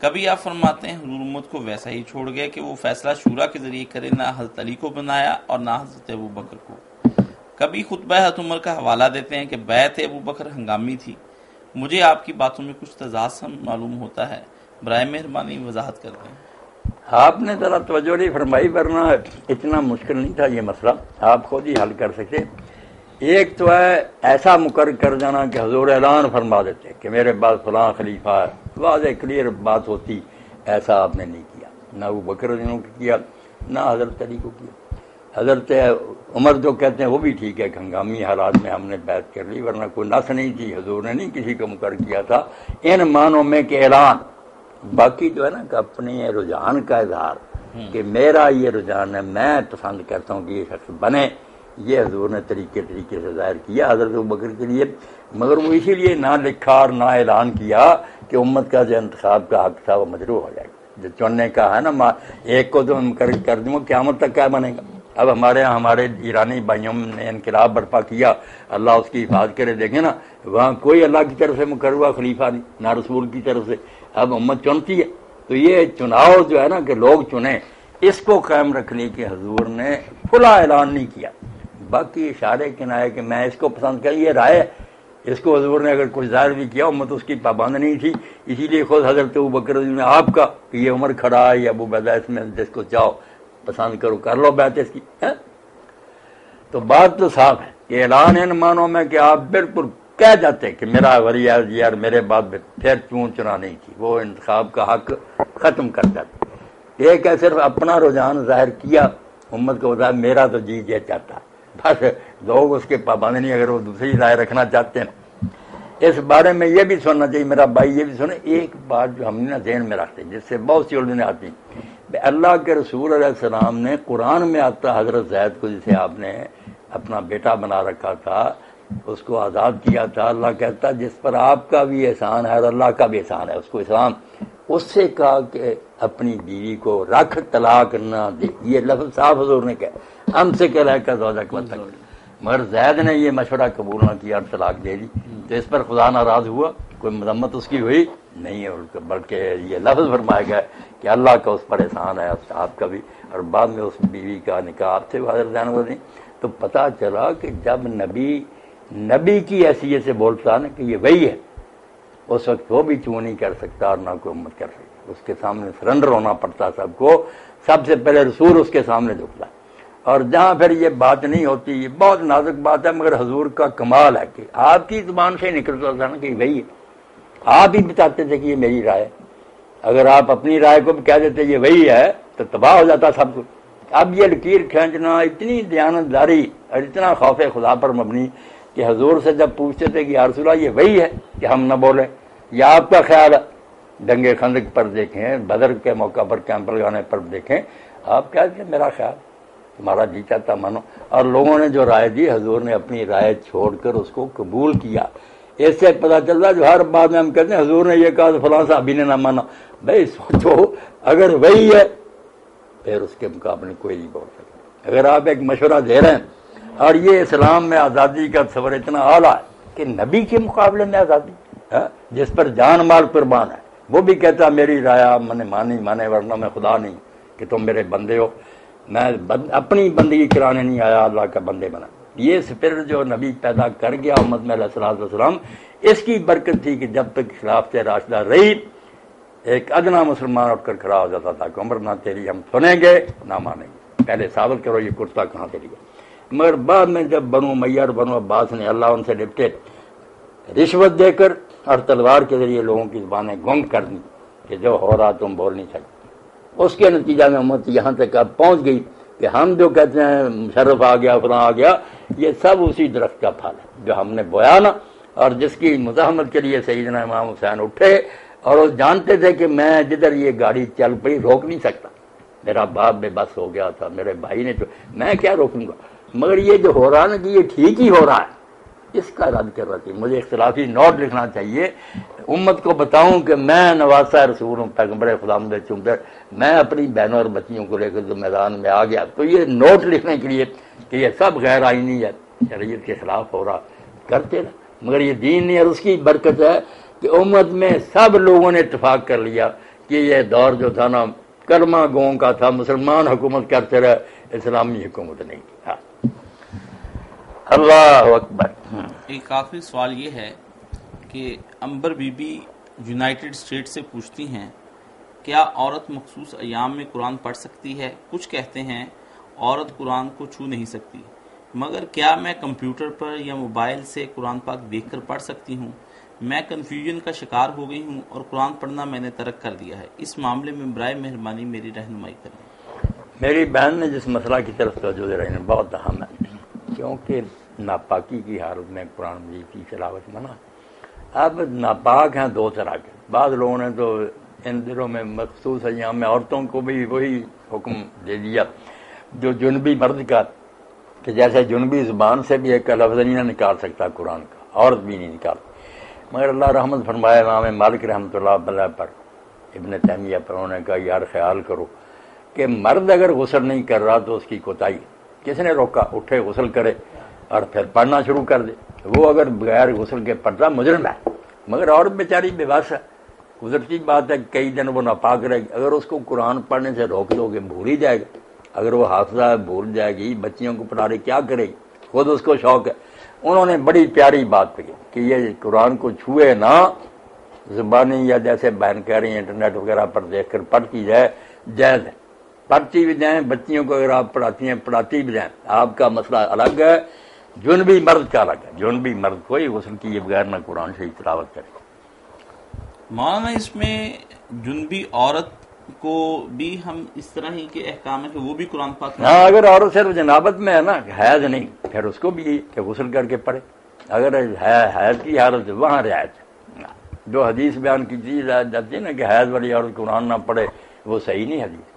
کبھی آپ فرماتے ہیں حضور امت کو ویسا ہی چھوڑ گئے کہ وہ فیصلہ شورا کے ذریعے کرے، نہ حضرت علی کو بنایا اور نہ حضرت ابوبکر کو. کبھی خطبہ حضرت عمر کا حوالہ دیتے ہیں کہ بیعت ابوبکر ہنگامی تھی. مجھے آپ کی باتوں میں کچھ تضاد سا معلوم ہوتا ہے، برائے مہربانی وضاحت کر دیں. آپ نے ذرا توجہ نہیں فرمائی، ورنہ اتنا مشکل نہیں تھا یہ مسئلہ، آپ خود ہی حل کر سکتے. ایک تو ہے ایسا مقرر کر جانا کہ حضور اعلان فرما دیتے کہ میرے بعد فلاں خلیفہ ہے، واضح کلیئر بات ہوتی. ایسا آپ نے نہیں کیا، نہ ابو بکر رضی اللہ عنہ کو کیا، نہ حضرت علی کو کیا. حضرت عمر جو کہتے ہیں وہ بھی ٹھیک ہے کہ ہنگامی حالات میں ہم نے بیعت کر لی، ورنہ کوئی نس نہیں تھی، حضور نے نہیں کسی کو مقرر کیا تھا ان معنوں میں کہ اعلان. باقی جو ہے نا کہ اپنے رجحان کا اظہار کہ میرا یہ رجحان ہے، میں پسند کرتا ہوں کہ یہ شخص بنے، یہ حضور نے طریقے سے ظاہر کیا حضرت ابوبکر کے لیے. مگر وہ اسی لیے نہ لکھا اور نہ اعلان کیا کہ امت کا جو انتخاب کا حق تھا وہ مجروح ہو جائے گا. جو چننے کا ہے نا، ایک کو تو مقرر کر دوں قیامت تک کیا بنے گا. اب ہمارے ایرانی بھائیوں نے انقلاب برپا کیا، اللہ اس کی حفاظت کرے. دیکھیں نا وہاں کوئی اللہ کی طرف سے مقرر ہوا خلیفہ نہیں، نہ رسول کی طرف سے. اب امت چنتی ہے تو یہ چناؤ جو ہے نا کہ لوگ چنیں، اس کو قائم رکھنے کے حضور نے کھلا اعلان نہیں کیا. باقی اشارے کنائے کہ میں اس کو پسند کر، یہ رائے اس کو حضور نے اگر کچھ ظاہر بھی کیا امت اس کی پابند نہیں تھی. اسی لیے خود حضرت ابوبکر نے آپ کا کہ یہ عمر کھڑا ہے یا ابو عبیدہ، اس میں جس کو چاہو پسند کرو کر لو بیعت اس کی. تو بات تو صاف ہے کہ اعلان ان معنوں میں کہ آپ بالکل کہہ جاتے کہ میرا ولی یار میرے بعد پھر چنا نہیں تھی، وہ انتخاب کا حق ختم کر جاتے. ایک ہے صرف اپنا رجحان ظاہر کیا، امت کو بتایا میرا تو جی یہ چاہتا ہے، بس لوگ اس کے پابند نہیں. اگر وہ دوسری رائے رکھنا چاہتے ہیں اس بارے میں یہ بھی سننا چاہیے، میرا بھائی یہ بھی سنے. ایک بات جو ہم نے ذہن میں رکھتے جس سے بہت سی الجھنیں آتی ہیں، اللہ کے رسول علیہ السلام نے قرآن میں آتا حضرت زید کو جسے آپ نے اپنا بیٹا بنا رکھا تھا، اس کو آزاد کیا تھا. اللہ کہتا جس پر آپ کا بھی احسان ہے اور اللہ کا بھی احسان ہے اس کو اسلام. اس سے کہا کہ اپنی بیوی کو رکھ طلاق نہ دے، یہ لفظ صاف حضور نے کہا، ہم سے کہہ کا زوجک وقت. مگر زید نے یہ مشورہ قبول نہ کیا اور طلاق دے دی. تو اس پر خدا ناراض ہوا؟ کوئی مذمت اس کی ہوئی نہیں ہے، بلکہ یہ لفظ فرمایا گیا کہ اللہ کا اس پر احسان ہے، آپ کا بھی. اور بعد میں اس بیوی کا نکاح آپ سے حضرت زینب نے. تو پتہ چلا کہ جب نبی کی حیثیت سے بولتا نا کہ یہ وہی ہے، اس وقت وہ بھی چوں نہیں کر سکتا اور نہ کوئی امت کر سکتی. اس کے سامنے سرنڈر ہونا پڑتا سب کو. سب سے پہلے رسول اس کے سامنے جھکتا. اور جہاں پھر یہ بات نہیں ہوتی، یہ بہت نازک بات ہے، مگر حضور کا کمال ہے کہ آپ کی زبان سے نکلتا تھا نا کہ وہی ہے. آپ ہی بتاتے تھے کہ یہ میری رائے. اگر آپ اپنی رائے کو بھی کہہ دیتے یہ وہی ہے تو تباہ ہو جاتا سب کچھ. اب یہ لکیر کھینچنا، اتنی دیانتداری اور اتنا خوف خدا پر مبنی کہ حضور سے جب پوچھتے تھے کہ یا رسول اللہ یہ وہی ہے کہ ہم نہ بولیں، یا آپ کا خیال ہے. دنگے خندق پر دیکھیں، بدر کے موقع پر کیمپ لگانے پر دیکھیں، آپ کہتے ہیں میرا خیال، تمہارا جی چاہتا مانو. اور لوگوں نے جو رائے دی حضور نے اپنی رائے چھوڑ کر اس کو قبول کیا. اس سے پتہ چلتا جو ہر بات میں ہم کہتے ہیں حضور نے یہ کہا تو فلاں صحابی نے نہ مانا. بھائی سوچو اگر وہی ہے پھر اس کے مقابلے کوئی نہیں بول سکتا. اگر آپ ایک مشورہ دے رہے ہیں اور یہ اسلام میں آزادی کا تصور اتنا اعلیٰ ہے کہ نبی کے مقابلے میں آزادی جس پر جان مال قربان ہے، وہ بھی کہتا میری رائے میں نے مانے ورنہ میں خدا نہیں کہ تم میرے بندے ہو، میں اپنی بندگی کرانے نہیں آیا، اللہ کا بندے بنا. یہ اسپرٹ جو نبی پیدا کر گیا امت میں علیہ السلام، اس کی برکت تھی کہ جب تک خلافت راشدہ رہی ایک ادنا مسلمان اٹھ کر کھڑا ہو جاتا تھا کہ عمر نہ تیری ہم سنیں گے نہ مانیں گے، پہلے ثابت کرو یہ کرتا کہاں سے لیا. مگر بعد میں جب بنو امیہ اور بنو عباس نے اللہ ان سے نپٹے، رشوت دے کر اور تلوار کے ذریعے لوگوں کی زبانیں گنگ کر دی کہ جو ہو رہا تم بول نہیں سکتے. اس کے نتیجہ میں امت یہاں تک اب پہنچ گئی کہ ہم جو کہتے ہیں مشرف آ گیا فلاں آ گیا، یہ سب اسی درخت کا پھل ہے جو ہم نے بویا نا. اور جس کی مزاحمت کے لیے سیدنا امام حسین اٹھے، اور وہ جانتے تھے کہ میں جدھر یہ گاڑی چل پڑی روک نہیں سکتا، میرا باپ بے بس ہو گیا تھا، میرے بھائی نے تو میں کیا روکوں گا، مگر یہ جو ہو رہا نا کہ یہ ٹھیک ہی ہو رہا ہے، اس کا رد کر رہا تھی۔ مجھے اختلافی نوٹ لکھنا چاہیے، امت کو بتاؤں کہ میں نواسہ رسول ہوں، پیغمبر خدا چونکہ میں اپنی بہنوں اور بچیوں کو لے کر جو میدان میں آ گیا، تو یہ نوٹ لکھنے کے لیے کہ یہ سب غیر آئینی ہے، شریعت کے خلاف ہو رہا، کرتے نا، مگر یہ دین نہیں، اور اس کی برکت ہے کہ امت میں سب لوگوں نے اتفاق کر لیا کہ یہ دور جو تھا نا کلمہ گوں کا تھا، مسلمان حکومت کرتے رہے، اسلامی حکومت نہیں تھی۔ ہاں، اللہ اکبر۔ ایک آخری سوال یہ ہے کہ امبر بی بی یونائٹڈ اسٹیٹ سے پوچھتی ہیں، کیا عورت مخصوص ایام میں قرآن پڑھ سکتی ہے؟ کچھ کہتے ہیں عورت قرآن کو چھو نہیں سکتی، مگر کیا میں کمپیوٹر پر یا موبائل سے قرآن پاک دیکھ کر پڑھ سکتی ہوں؟ میں کنفیوژن کا شکار ہو گئی ہوں اور قرآن پڑھنا میں نے ترک کر دیا ہے، اس معاملے میں برائے مہربانی میری رہنمائی کریں۔ میری بہن نے جس مسئلہ کی طرف توجہ دے رہی ہیں بہت اہم ہے، کیونکہ ناپاکی کی حالت میں قرآن مجید کی تلاوت منع۔ اب ناپاک ہیں دو طرح کے، بعض لوگوں نے تو ان دنوں میں مخصوص ایام میں عورتوں کو بھی وہی حکم دے دیا جو جنبی مرد کا، کہ جیسے جنبی زبان سے بھی ایک لفظ نہیں نکال سکتا قرآن کا، عورت بھی نہیں نکال، مگر اللہ رحمت فرمائے امام مالک رحمۃ اللہ علیہ پر، ابن تیمیہ پر، انہوں نے کہا یار خیال کرو کہ مرد اگر غسل نہیں کر رہا تو اس کی کوتاہی، کس نے روکا؟ اٹھے غسل کرے اور پھر پڑھنا شروع کر دے، وہ اگر بغیر غسل کے پڑھتا مجرم ہے، مگر عورت بیچاری بے بس ہے، گزرتی بات ہے کئی دن وہ ناپاک رہے گی، اگر اس کو قرآن پڑھنے سے روک دو گے بھول ہی جائے گا، اگر وہ حافظہ بھول جائے گی، بچیوں کو پڑھا رہی کیا کرے گی، خود اس کو شوق ہے۔ انہوں نے بڑی پیاری بات کہی کہ یہ قرآن کو چھوئے نہ، زبانی یا جیسے بہن کہہ رہی ہیں انٹرنیٹ وغیرہ پر دیکھ کر پڑھتی جائے، جائز ہے، پڑھتی بھی جائیں، بچیوں کو اگر آپ پڑھاتی ہیں پڑھاتی بھی جائیں، آپ کا مسئلہ الگ ہے، جنبی مرد کا الگ ہے، جنبی مرد کوئی غسل کیے بغیر نہ قرآن شریف تلاوت کرے۔ مولانا اس میں جنبی عورت کو بھی ہم اس طرح ہی کے احکام ہے کہ وہ بھی قرآن پاک، ہاں، اگر عورت صرف جنابت میں ہے نا، حیض نہیں، پھر اس کو بھی کہ غسل کر کے پڑھے، اگر حیض کی حالت وہاں رعایت ہے، جو حدیث بیان کی چیز جاتی ہے نا کہ حیض والی عورت قرآن نہ پڑھے، وہ صحیح نہیں حدیث۔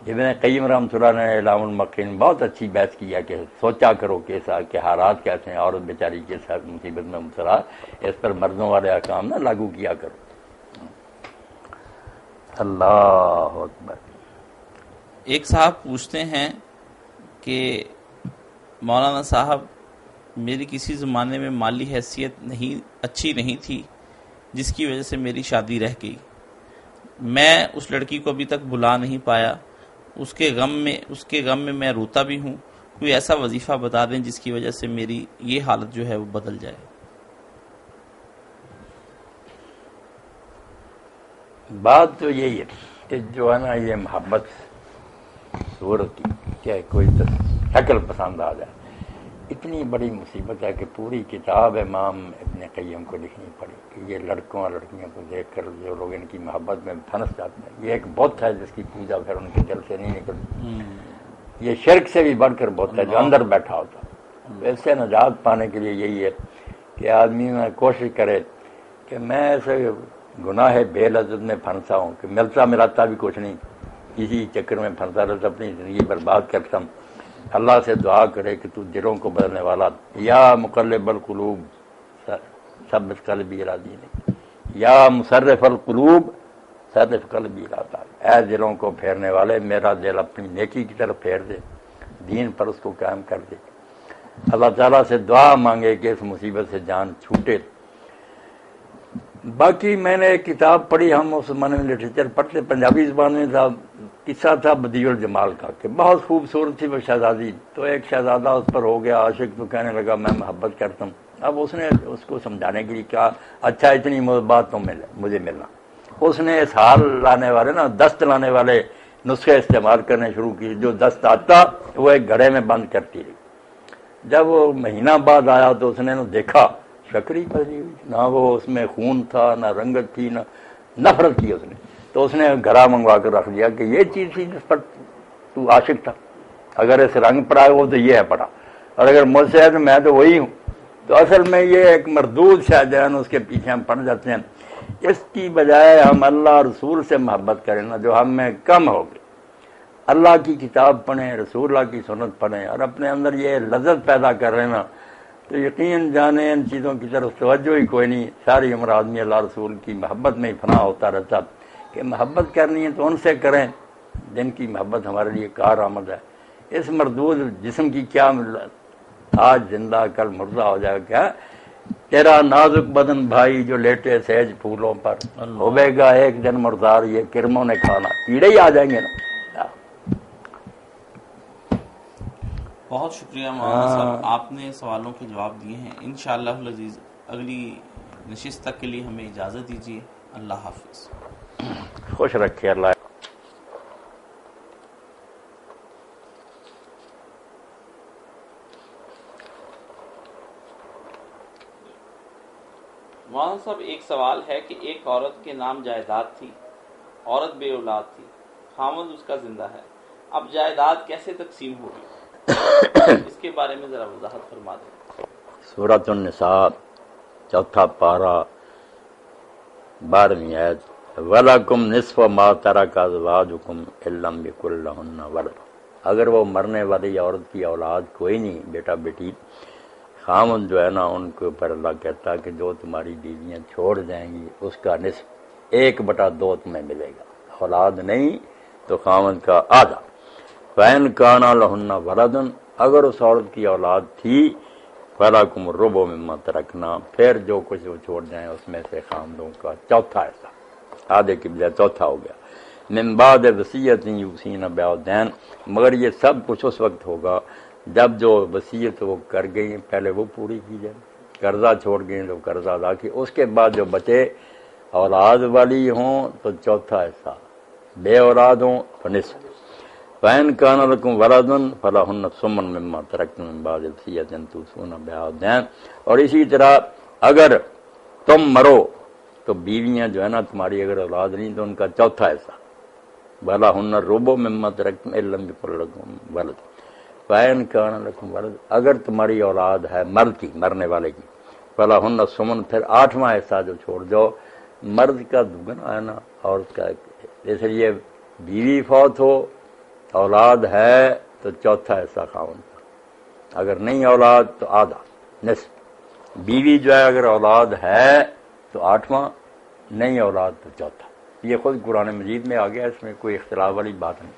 ابن قیم رحمۃ اللہ نے اعلام الموقعین بہت اچھی بحث کیا کہ سوچا کرو کہ حالات کیسے ہیں، عورت بیچاری کے ساتھ مصیبت میں مبتلا، اس پر مردوں والے احکام نہ لاگو کیا کرو۔ اللہ اکبر۔ ایک صاحب پوچھتے ہیں کہ مولانا صاحب میری کسی زمانے میں مالی حیثیت اچھی نہیں تھی جس کی وجہ سے میری شادی رہ گئی، میں اس لڑکی کو ابھی تک بھلا نہیں پایا، اس کے غم میں میں روتا بھی ہوں، کوئی ایسا وظیفہ بتا دیں جس کی وجہ سے میری یہ حالت جو ہے وہ بدل جائے۔ بات تو یہی ہے کہ جو ہے نا یہ محبت صورت کی کہ کوئی شکل پسند آ جائے، اتنی بڑی مصیبت ہے کہ پوری کتاب امام ابن قیم کو لکھنی پڑی کہ یہ لڑکوں اور لڑکیوں کو دیکھ کر جو لوگ ان کی محبت میں پھنس جاتے ہیں، یہ ایک بت ہے جس کی پوجا پھر ان کے دل سے نہیں نکلتی، یہ شرک سے بھی بڑھ کر بت ہے جو اندر بیٹھا ہوتا ہے۔ اس سے نجات پانے کے لیے یہی ہے کہ آدمی میں کوشش کرے کہ میں ایسے گناہ بے لذت میں پھنسا ہوں کہ ملتا ملاتا بھی کچھ نہیں، اسی چکر میں پھنسا رہتا، اپنی زندگی برباد کرتا ہوں۔ اللہ سے دعا کرے کہ تو دلوں کو بدلنے والا، یا مقلب القلوب ثبت قلبی علی دینک، یا مصرف القلوب صرف قلبی علی طاعتک، اے دلوں کو پھیرنے والے میرا دل اپنی نیکی کی طرف پھیر دے، دین پر اس کو قائم کر دے۔ اللہ تعالیٰ سے دعا مانگے کہ اس مصیبت سے جان چھوٹے۔ باقی میں نے ایک کتاب پڑھی، ہم اس زمانے میں لٹریچر پڑھتے، پنجابی زبان میں تھا، قصہ تھا بدیع الجمال کا کہ بہت خوبصورت تھی وہ شہزادی، تو ایک شہزادہ اس پر ہو گیا عاشق، تو کہنے لگا میں محبت کرتا ہوں۔ اب اس نے اس کو سمجھانے کے لیے کہا اچھا اتنی بات تو مجھے ملنا، اس نے اس حال لانے والے نا دست لانے والے نسخے استعمال کرنے شروع کی، جو دست آتا وہ ایک گھڑے میں بند کرتی رہی، جب وہ مہینہ بعد آیا تو اس نے دیکھا شکری پڑی ہوئی، نہ وہ اس میں خون تھا، نہ رنگت تھی، نہ نفرت کی، اس نے تو اس نے گھڑا منگوا کر رکھ دیا کہ یہ چیز تھی جس پر تو عاشق تھا، اگر اس رنگ پر آئے وہ تو یہ ہے پڑا، اور اگر مجھ سے ہے تو میں تو وہی ہوں، تو اصل میں یہ ایک مردود شاہجہان اس کے پیچھے ہم پڑ جاتے ہیں. اس کی بجائے ہم اللہ رسول سے محبت کریں نا، جو ہم میں کم ہوگی. اللہ کی کتاب پڑھیں، رسول اللہ کی سنت پڑھیں، اور اپنے اندر یہ لذت پیدا کر رہے نا، تو یقین جانیں ان چیزوں کی طرف توجہ ہی کوئی نہیں. ساری عمر آدمی اللہ رسول کی محبت میں ہی فنا ہوتا رہتا. کہ محبت کرنی ہے تو ان سے کریں جن کی محبت ہمارے لیے کارآمد ہے. اس مردود جسم کی کیا آج زندہ کل مردہ ہو جائے گا. کیا تیرا نازک بدن بھائی جو لیٹے سیج پھولوں پر، ہوے گا ایک دن مردار یہ کرموں نے کھانا. کیڑے ہی آ جائیں گے نا. بہت شکریہ مولانا صاحب، آپ نے سوالوں کے جواب دیے ہیں. انشاءاللہ العزیز اگلی نشست تک کے لیے ہمیں اجازت دیجیے. اللہ حافظ. خوش رکھے اللہ. مولانا صاحب ایک سوال ہے کہ ایک عورت کے نام جائیداد تھی، عورت بے اولاد تھی، خاوند اس کا زندہ ہے، اب جائیداد کیسے تقسیم ہوگی؟ اس کے بارے میں ذرا وضاحت فرما دیں. سورۃ النساء 4 پارہ 12ویں آیت. وَلَكُمْ نِصْفُ مَا تَرَكَ أَزْوَاجُكُمْ إِن لَّمْ يَكُن لَّهُنَّ وَلَدٌ. اگر وہ مرنے والی عورت کی اولاد کوئی نہیں، بیٹا بیٹی، خامن جو ہے نا ان کے اوپر اللہ کہتا ہے کہ جو تمہاری بیویاں چھوڑ جائیں گی اس کا نصف 1/2 تمہیں ملے گا. اولاد نہیں تو خامن کا آدھا. فَإِن كَانَ لَهُنَّ وَلَدٌ، اگر اس عورت کی اولاد تھی، فَلَكُمُ الرُّبُعُ مِمَّا تَرَكْنَا، پھر جو کچھ وہ چھوڑ جائیں اس میں سے خامدوں کا چوتھا حصہ، آدھے کی بجائے چوتھا ہو گیا. من بعد وصیت یوصین بہا الدین، مگر یہ سب کچھ اس وقت ہوگا جب جو وصیت وہ کر گئی پہلے وہ پوری کی جائے. قرضہ چھوڑ گئی تو قرضہ ادا کی، اس کے بعد جو بچے اولاد والی ہوں تو چوتھا حصہ، بے اولاد ہوں تو نصف. فَإِن كَانَ لَكُمْ وَلَدٌ فَلَهُنَّ الثُّمُنُ مِمَّا تَرَكْتُم مِّن بَعْدِ وَصِيَّةٍ تُوصُونَ بِهَا الدَّيْنَ. اور اسی طرح اگر تم مرو تو بیویاں جو ہے نا تمہاری اگر اولاد نہیں تو ان کا چوتھا حصہ، وَلَهُنَّ الرُّبُعُ مِمَّا تَرَكْتُمْ إِن لَّمْ يَكُن لَّكُمْ وَلَدٌ فَإِن كَانَ لَكُمْ وَلَدٌ، اگر تمہاری اولاد ہے مرد کی، مرنے والے کی، فَلَهُنَّ الثُّمُنُ، پھر 8واں حصہ جو چھوڑ دو. مرد کا دگنا ہے نا عورت کا. اس لیے بیوی فوت ہو اولاد ہے تو چوتھا حصہ خاوند کا، اگر نہیں اولاد تو آدھا نصف. بیوی جو ہے اگر اولاد ہے تو 8واں، نہیں اولاد تو چوتھا. یہ خود قرآن مجید میں آ گیا، اس میں کوئی اختلاف والی بات نہیں.